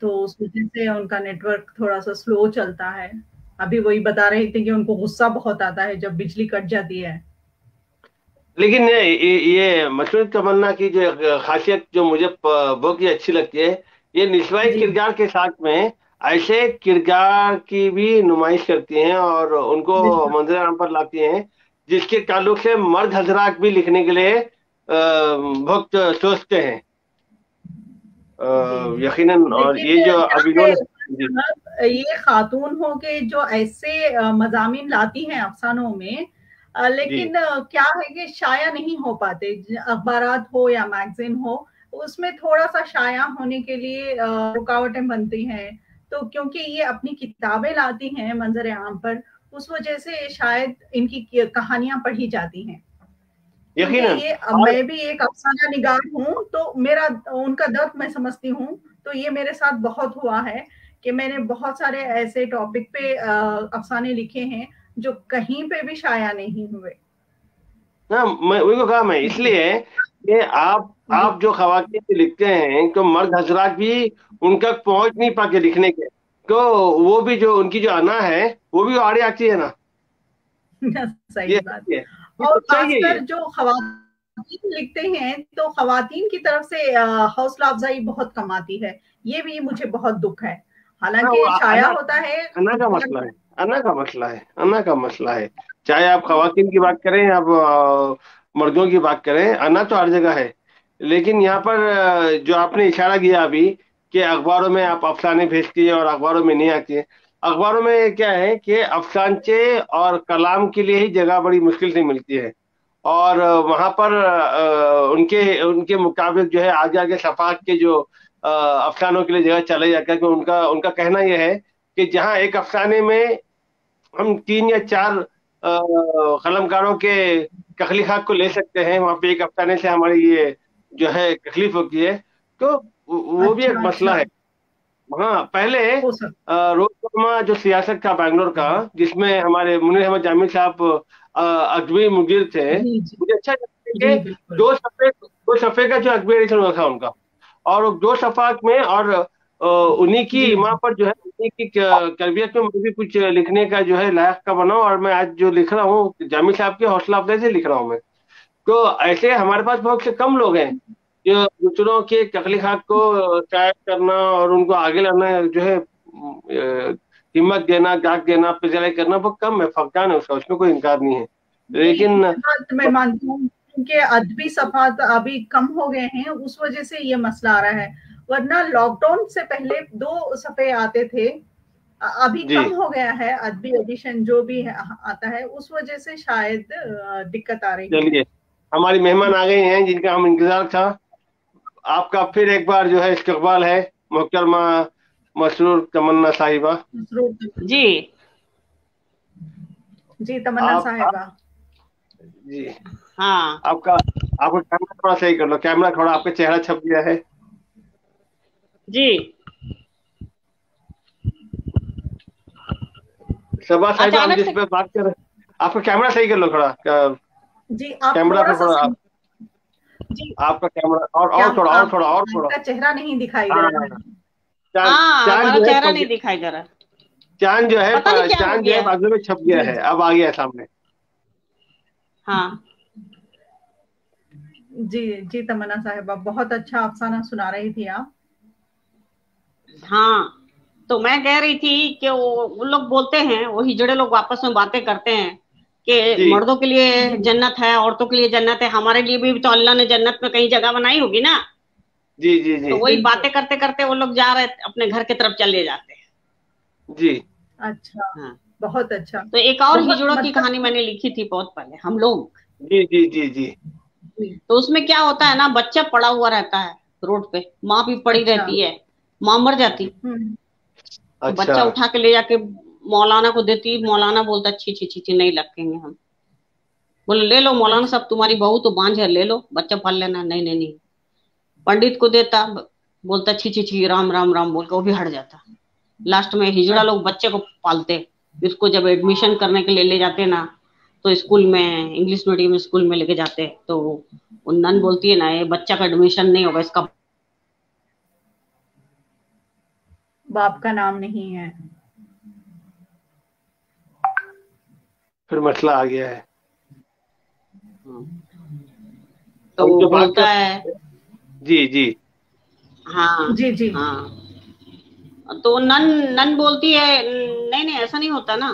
तो उस वजह से उनका नेटवर्क थोड़ा सा स्लो चलता है। अभी वही बता रहे थे कि उनको गुस्सा बहुत आता है जब बिजली कट जाती है। लेकिन ये मसूद तमन्ना की जो खासियत जो मुझे बहुत ही अच्छी लगती है, ये निस्वाई किरदार के साथ में ऐसे किरदार की भी नुमाइश करती हैं और उनको मंजर आम पर लाती हैं जिसके ताल्लुक से मर्द हजरात भी लिखने के लिए बहुत सोचते हैं यकीनन। और ये जो अभी ये खातून हो के जो ऐसे मजामीन लाती हैं अफसानों में, लेकिन क्या है कि शाया नहीं हो पाते। अखबारात हो या मैगजीन हो, उसमें थोड़ा सा शाया होने के लिए रुकावटें बनती हैं। तो क्योंकि ये अपनी किताबें लाती हैं मंजर आम पर, उस वजह से शायद इनकी कहानियां पढ़ी जाती हैं। यकीनन ये मैं भी एक अफसाना निगार हूँ, तो मेरा उनका दर्द मैं समझती हूँ। तो ये मेरे साथ बहुत हुआ है कि मैंने बहुत सारे ऐसे टॉपिक पे अफसाने लिखे हैं जो कहीं पे भी शाया नहीं हुए। ना मैं वही को कहा, मैं इसलिए कि आप जो खवातीन लिखते हैं तो मर्द हजरात भी उनका पहुंच नहीं पाते लिखने के, तो वो भी जो उनकी जो अना है वो भी आड़े आती है ना। सही बात है। और खासकर जो खवातीन लिखते हैं तो खवातीन की तरफ से हौसला अफजाई बहुत कम आती है। ये भी मुझे बहुत दुख है। हालांकि शाया होता है, अना का मसला है, अना का मसला है, अना का मसला है। चाहे आप खवातीन की बात करें, आप मर्दों की बात करें, अना तो हर जगह है। लेकिन यहाँ पर जो आपने इशारा किया अभी कि अखबारों में आप अफसाने भेजती है और अखबारों में नहीं आती है, अखबारों में क्या है कि अफसानचे और कलाम के लिए ही जगह बड़ी मुश्किल से मिलती है, और वहां पर उनके उनके मुताबिक जो है आगे आगे सफाक के जो अफसानों के लिए जगह चले जाता है। कि उनका उनका कहना यह है कि जहाँ एक अफसाने में हम 3 या 4 कलमकारों के तख्लीकात को ले सकते हैं, वहां पे एक अफसाने से हमारी ये जो है तकलीफ होती है, तो वो भी एक अच्छा मसला अच्छा, है। हाँ, पहले हो सकता। रोजनामा जो सियासत था बैंगलोर का, जिसमें हमारे मुनीर अहमद जामी साहब अजवी मुदीर थे, जी जी मुझे अच्छा लगता है जी कि बिल्कुल। 2 सफ़े का जो अजवी एडिशन हुआ था उनका, और वो 2 सफ़ाक में, और उन्हीं की जी माँ पर जो है, उन्हीं की तरबियत में मुझे भी कुछ लिखने का जो है लायक का बना, और मैं आज जो लिख रहा हूँ जामी साहब की हौसला अफजाई से लिख रहा हूँ मैं। तो ऐसे हमारे पास बहुत से कम लोग हैं जो दूसरों के तख्लीकात को शायद करना और उनको आगे लाना जो है हिम्मत देना, दाग देना, पिजलाई करना बहुत कम है, फकदान है उसका, उसमें कोई इनकार नहीं है। नहीं, लेकिन ये बात मैं मानती हूँ, क्योंकि अदबी सफात अभी कम हो गए हैं, उस वजह से ये मसला आ रहा है। वरना लॉकडाउन से पहले 2 सफ़े आते थे, अभी जी कम हो गया है अदबी एडिशन जो भी है, आता है, उस वजह से शायद दिक्कत आ रही है। चलिए, हमारी मेहमान आ गई हैं जिनका हम इंतजार था। आपका फिर एक बार जो है इस्तकबाल है, मोहतरमा मसरूर तमन्ना साहिबा। जी जी तमन्ना आप साहिबा। जी, हाँ आपका आपका कैमरा थोड़ा सही कर लो, कैमरा थोड़ा, आपका चेहरा छप गया है। जी। सबा साहिबा, हम अचानक जिस से। पे बात कर रहे हैं, आपका कैमरा सही कर लो थोड़ा, जी आप कैमरा थोड़ा पे सा थोड़ा जी, आपका कैमरा, क्या और थोड़ा, और थोड़ा, और थोड़ा। आपका चेहरा नहीं दिखाई दे रहा हाँ, है। चांद हाँ, चांद हमारा जो है चेहरा नहीं दिखाई दे रहा। चांद जो है पता नहीं क्या हो चांद जो है गया। बाजू में छप गया जी है, जी अब आ गया है सामने। हाँ जी जी तमन्ना साहिबा, बहुत अच्छा अफसाना सुना रही थी आप। हाँ, तो मैं कह रही थी कि वो लोग बोलते हैं, वो हिजड़े लोग आपस में बातें करते हैं कि जी मर्दों के लिए जी जन्नत है, औरतों के लिए जन्नत है, हमारे लिए भी तो अल्लाह ने जन्नत में कहीं जगह बनाई होगी ना। जी जी जी तो वही बिल्कुल। बातें करते करते वो लोग जा रहे अपने घर की तरफ चले जाते हैं। जी अच्छा, हाँ, बहुत अच्छा। तो एक और बहुत हिजड़ों की मतलब कहानी मैंने लिखी थी बहुत पहले, हम लोग। जी जी जी जी। जी, तो उसमें क्या होता है ना, बच्चा पड़ा हुआ रहता है रोड पे, माँ भी पड़ी अच्छा। रहती है, माँ मर जाती, तो अच्छा बच्चा उठा के ले जाके मौलाना को देती, मौलाना बोलता छी छी छी छी नहीं रखेंगे हम। बोले ले लो मौलाना अच्छा साहब, तुम्हारी बहू तो बांझ है, ले लो बच्चा पाल लेना। नहीं नहीं नहीं। पंडित को देता, बोलता छी छी छी राम राम राम बोल के वो भी हट जाता। लास्ट में हिजड़ा लोग बच्चे को पालते। इसको जब एडमिशन करने के लिए ले जाते ना, तो स्कूल में, इंग्लिश मीडियम स्कूल में लेके जाते, तो वो नन बोलती है ना, ये बच्चा का एडमिशन नहीं होगा, इसका बाप का नाम नहीं है। फिर मसला आ गया है। तो हम वो जो बात बोलता कर, है। जी जी हाँ जी जी हाँ। तो नन नन बोलती है नहीं नहीं ऐसा नहीं होता ना।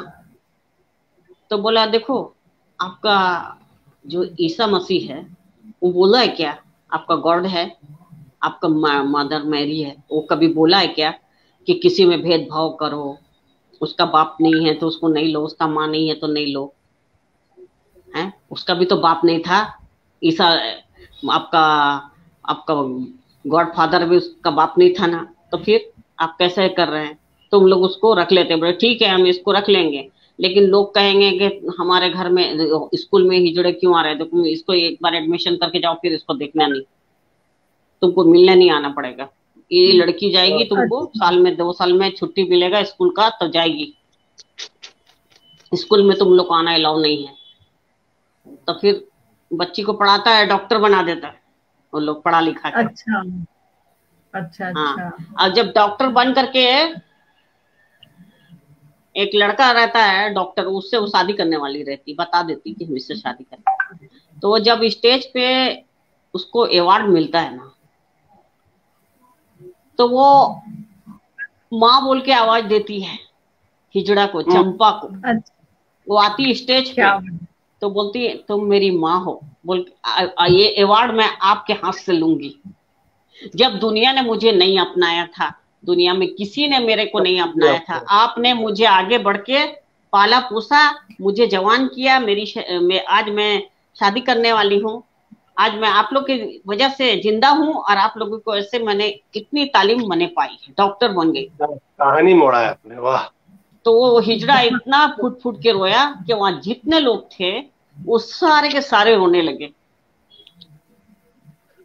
तो बोला देखो, आपका जो ईसा मसीह है वो बोला है क्या, आपका गॉड है, आपका मदर मैरी है, वो कभी बोला है क्या कि किसी में भेदभाव करो, उसका बाप नहीं है तो उसको नहीं लो, उसका माँ नहीं है तो नहीं लो। है, उसका भी तो बाप नहीं था ईसा, आपका आपका गॉड फादर भी उसका बाप नहीं था ना, तो फिर आप कैसे कर रहे हैं। तुम लोग उसको रख लेते, बोले ठीक है हम इसको रख लेंगे, लेकिन लोग कहेंगे कि हमारे घर में स्कूल में हिजड़े क्यों आ रहे हैं, तो इसको एक बार एडमिशन करके जाओ, फिर इसको देखना नहीं, तुमको मिलने नहीं आना पड़ेगा। ये लड़की जाएगी, तुमको अच्छा साल में 2 साल में छुट्टी मिलेगा स्कूल का, तो जाएगी, स्कूल में तुम लोग को आना अलाउ नहीं है। तो फिर बच्ची को पढ़ाता है, डॉक्टर बना देता है वो लोग पढ़ा लिखा के। अच्छा अच्छा हाँ, अच्छा और जब डॉक्टर बन करके, एक लड़का रहता है डॉक्टर, उससे वो शादी करने वाली रहती, बता देती कि हम इससे शादी करें। तो वो जब स्टेज पे उसको अवार्ड मिलता है ना, तो वो माँ बोल के आवाज देती है हिजड़ा को, चंपा को। अच्छा। वो आती स्टेज पे, क्या तो बोलती है तुम मेरी माँ हो, बोल ये अवार्ड मैं आपके हाथ से लूंगी। जब दुनिया ने मुझे नहीं अपनाया था, दुनिया में किसी ने मेरे को नहीं अपनाया था। आपने मुझे आगे बढ़ के पाला पोसा, मुझे जवान किया। आज मैं शादी करने वाली हूँ। आज मैं आप लोग की वजह से जिंदा हूँ और आप लोगों को ऐसे मैंने इतनी तालीम मैंने पाई है, डॉक्टर बन गई। कहानी मोड़ा है आपने, वाह। तो वो हिजड़ा इतना फुट फुट के रोया कि वहां जितने लोग थे वो सारे के सारे रोने लगे।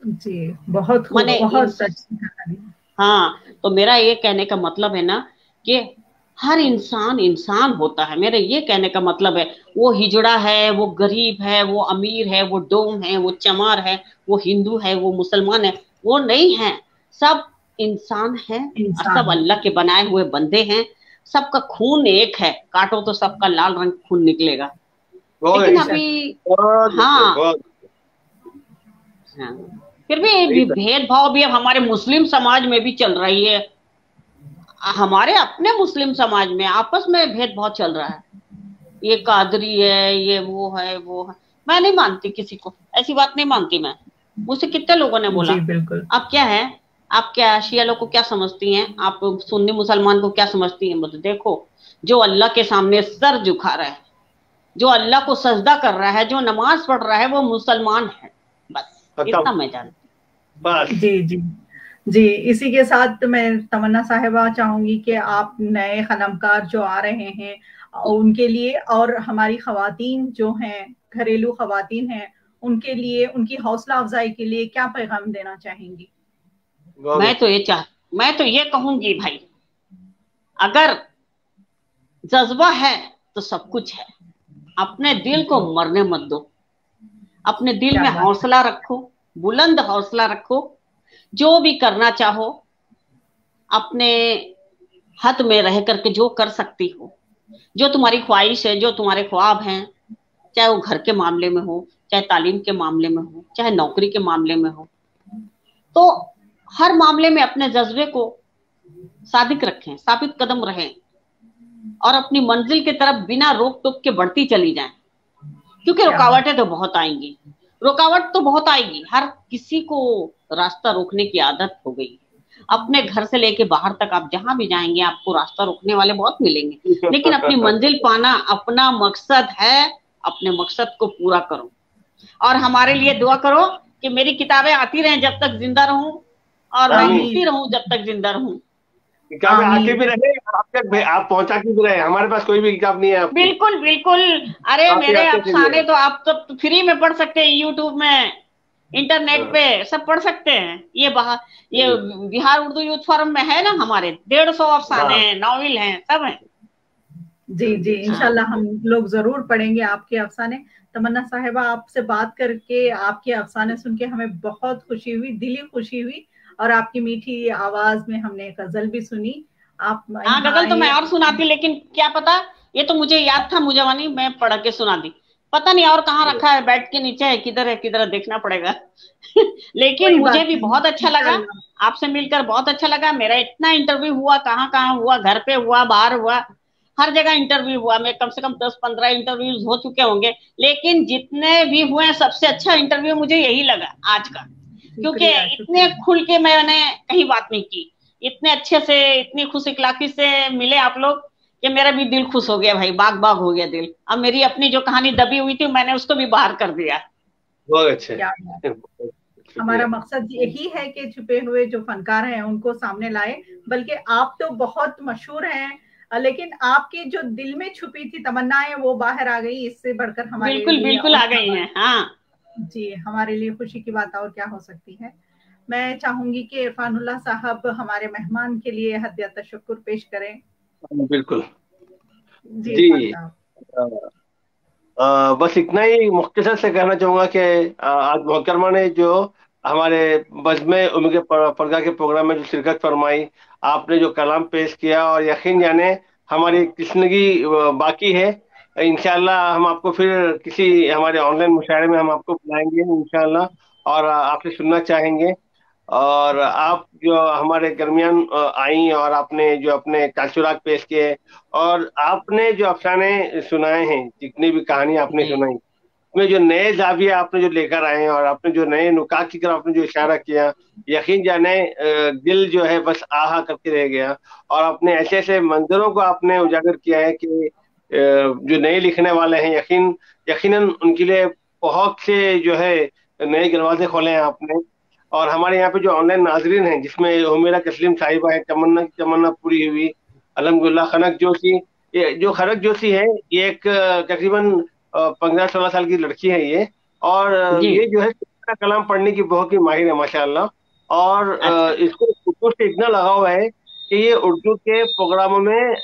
जी, बहुत मैंने बहुत अच्छी कहानी। हाँ, तो मेरा ये कहने का मतलब है ना कि हर इंसान इंसान होता है। मेरे ये कहने का मतलब है, वो हिजड़ा है, वो गरीब है, वो अमीर है, वो डोम है, वो चमार है, वो हिंदू है, वो मुसलमान है, वो नहीं है। सब इंसान है और सब अल्लाह के बनाए हुए बंदे हैं। सबका खून एक है, काटो तो सबका लाल रंग खून निकलेगा। लेकिन अभी हाँ, फिर भी भेदभाव भी अब हमारे मुस्लिम समाज में भी चल रही है। हमारे अपने मुस्लिम समाज में आपस में भेदभाव चल रहा है। ये कादरी है, ये वो है, वो है। मैं नहीं मानती किसी को, ऐसी बात नहीं मानती मैं। मुझसे कितने लोगों ने बोला आप क्या है, आप क्या शिया लोग को क्या समझती हैं, आप सुन्नी मुसलमान को क्या समझती हैं। मतलब देखो, जो अल्लाह के सामने सर झुका रहा है, जो अल्लाह को सजदा कर रहा है, जो नमाज पढ़ रहा है, वो मुसलमान है। बस इतना मैं जानती। जी जी जी, इसी के साथ मैं तमन्ना साहिबा चाहूंगी कि आप नए खलमकार जो आ रहे हैं उनके लिए और हमारी खवातीन जो हैं, घरेलू खवातीन हैं, उनके लिए, उनकी हौसला अफजाई के लिए क्या पैगाम देना चाहेंगी? मैं तो ये कहूंगी भाई, अगर जज्बा है तो सब कुछ है। अपने दिल को मरने मत दो, अपने दिल में हौसला रखो, बुलंद हौसला रखो। जो भी करना चाहो अपने हद में रह करके जो कर सकती हो, जो तुम्हारी ख्वाहिश है, जो तुम्हारे ख्वाब हैं, चाहे वो घर के मामले में हो, चाहे तालीम के मामले में हो, चाहे नौकरी के मामले में हो, तो हर मामले में अपने जज्बे को सादिक रखें, साबित कदम रहें और अपनी मंजिल की तरफ बिना रोक टोक के बढ़ती चली जाएं। क्योंकि रुकावटें तो बहुत आएंगी, रुकावट तो बहुत आएगी। हर किसी को रास्ता रोकने की आदत हो गई। अपने घर से लेके बाहर तक आप जहां भी जाएंगे आपको रास्ता रोकने वाले बहुत मिलेंगे। लेकिन अपनी मंजिल पाना अपना मकसद है, अपने मकसद को पूरा करो। और हमारे लिए दुआ करो कि मेरी किताबें आती रहें जब तक जिंदा रहूं और मैं लिखती रहूं जब तक जिंदा रहूं। किताबें आती भी रहे और आप पहुंचा के भी रहे। हमारे पास कोई भी किताब नहीं है। बिल्कुल बिल्कुल। अरे मेरे अफसाने तो आप तो फ्री में पढ़ सकते हैं, यूट्यूब में, इंटरनेट पे सब पढ़ सकते हैं। ये बिहार उर्दू यूथ फोरम में है ना, हमारे 150 अफसाने हैं, नॉवेल हैं, सब हैं। जी जी, इंशाल्लाह हम लोग जरूर पढ़ेंगे आपके अफसाने। तमन्ना साहिबा, आपसे बात करके, आपके अफसाने सुन के हमें बहुत खुशी हुई, दिली खुशी हुई। और आपकी मीठी आवाज में हमने गजल भी सुनी। आप गजल तो मैं और सुनाती, लेकिन क्या पता, ये तो मुझे याद था मुजवानी, मैं पढ़ के सुना दी। पता नहीं और कहाँ रखा है, बेड के नीचे है, किधर देखना पड़ेगा। लेकिन मुझे भी बहुत अच्छा लगा, आपसे मिलकर बहुत अच्छा लगा। मेरा इतना इंटरव्यू हुआ, कहाँ हुआ, घर पे हुआ, बाहर हुआ, हर जगह इंटरव्यू हुआ। मैं कम से कम 10-15 इंटरव्यूज हो चुके होंगे, लेकिन जितने भी हुए सबसे अच्छा इंटरव्यू मुझे यही लगा आज का। क्योंकि इतने खुल के मैंने कहीं बात नहीं की, इतने अच्छे से, इतनी खुश इखलाकी से मिले आप लोग कि मेरा भी दिल खुश हो गया भाई, बाग बाग हो गया दिल। अब मेरी अपनी जो कहानी दबी हुई थी मैंने उसको भी बाहर कर दिया। बहुत अच्छे। हमारा मकसद यही है कि छुपे हुए जो फनकार हैं उनको सामने लाए। बल्कि आप तो बहुत मशहूर हैं, लेकिन आपकी जो दिल में छुपी थी तमन्नाएं वो बाहर आ गई। इससे बढ़कर हमारे बिल्कुल आ गई हैं। हाँ जी, हमारे लिए खुशी की बात और क्या हो सकती है। मैं चाहूंगी कि इरफानुल्लाह साहब हमारे मेहमान के लिए हदिया तशक्कुर पेश करें। बिल्कुल जी। बस इतना ही मुख्तसर से कहना चाहूंगा कि आज मोहतरमा ने जो हमारे बज़्म उम्मीद परदा के प्रोग्राम में जो शिरकत फरमाई, आपने जो कलाम पेश किया, और यकीन जाने हमारी तशनगी बाकी है। इंशाल्लाह हम आपको फिर किसी हमारे ऑनलाइन मुशायरे में हम आपको बुलाएंगे इंशाल्लाह, और आपसे सुनना चाहेंगे। और आप जो हमारे दरमियान आई और आपने जो अपने तासुरात पेश किए और आपने जो अफसाने सुनाए हैं, जितनी भी कहानी आपने सुनाई, उसमें जो नए जाविये आपने जो लेकर आए हैं और आपने जो नए नुकात की तरफ आपने जो इशारा किया, यकीन जाने दिल जो है बस आहा करके रह गया। और अपने ऐसे ऐसे मंजरों को आपने उजागर किया है कि जो नए लिखने वाले हैं यकीनन उनके लिए बहुत से जो है नए दरवाजे खोले हैं आपने। और हमारे यहाँ पे जो ऑनलाइन नाजरीन हैं, जिसमें हुमेरा तस्लीम साहिबा है, तमन्ना की तमन्ना पूरी हुई, अल्हम्दुलिल्लाह। खनक जोशी, ये जो खनक जोशी है, ये एक तकरीबन 15-16 साल की लड़की है ये। और जी। ये जो है कलाम पढ़ने की बहुत ही माहिर है माशाअल्लाह। और अच्छा। इसको उर्दू से इतना लगाव है कि ये उर्दू के प्रोग्रामों में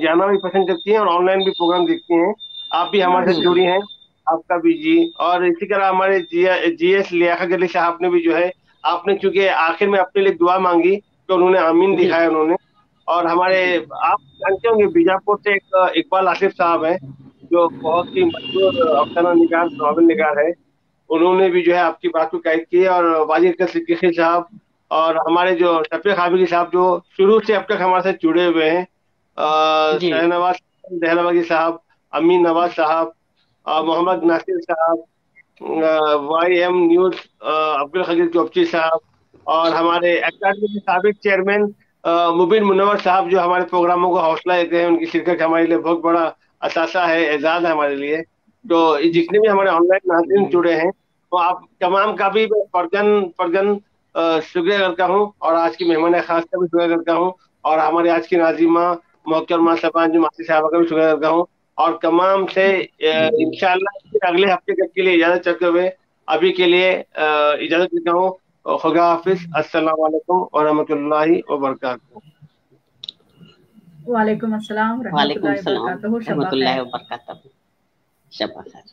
जाना भी पसंद करती हैं और ऑनलाइन भी प्रोग्राम देखती हैं। आप भी हमारे साथ जुड़ी हैं, आपका भी जी। और इसी तरह हमारे जीएस लियाकत अली साहब ने भी जो है, आपने चूंकि आखिर में अपने लिए दुआ मांगी तो उन्होंने आमीन जी। दिखाया उन्होंने। और हमारे, आप जानते होंगे, बीजापुर से एक इकबाल आसिफ साहब है, जो बहुत ही मशहूर अफसाना निगार, नॉवल निगार है। उन्होंने भी जो है आपकी बात को कैद की है। और वाजिद सिद्दीकी साहब और हमारे जो शफीक हाबिली साहब, जो शुरू से अब तक हमारे साथ जुड़े हुए हैं, जी। शहनवाज दहलवागी साहब, अमीन नवाज साहब, मोहम्मद नासिर साहब, YM न्यूज अब्दुल खलील चौपची साहब, और हमारे अकादमी के साबिक चेयरमैन मुबीन मुनव्वर साहब, जो हमारे प्रोग्रामों को हौसला देते हैं। उनकी शिरकत हमारे लिए बहुत बड़ा असासा है, एजाज है हमारे लिए। तो जितने भी हमारे ऑनलाइन नाज़रीन जुड़े हैं, तो आप तमाम का भी मैं फर्जन शुक्रिया करता हूँ। और आज की मेहमान खास का भी शुक्रिया करता हूँ। और हमारे आज की नाजिमा मोहतरमा सबान जो मासी साहबा का भी शुक्रिया करता हूँ। और तमाम से इंशाअल्लाह फिर अगले हफ्ते तक के लिए इजाजत चाहते हुए अभी के लिए इजाजत लेता हूँ। खुदा हाफिज। अस्सलाम वालेकुम व रहमतुल्लाहि व बरकातहू। वालेकुम अस्सलाम वालेकुम रहमतुल्लाहि व सलाम बरकातहू। शब्बा रहमतुल्लाहि खैर। व बरकातहू। शब्बा खैर।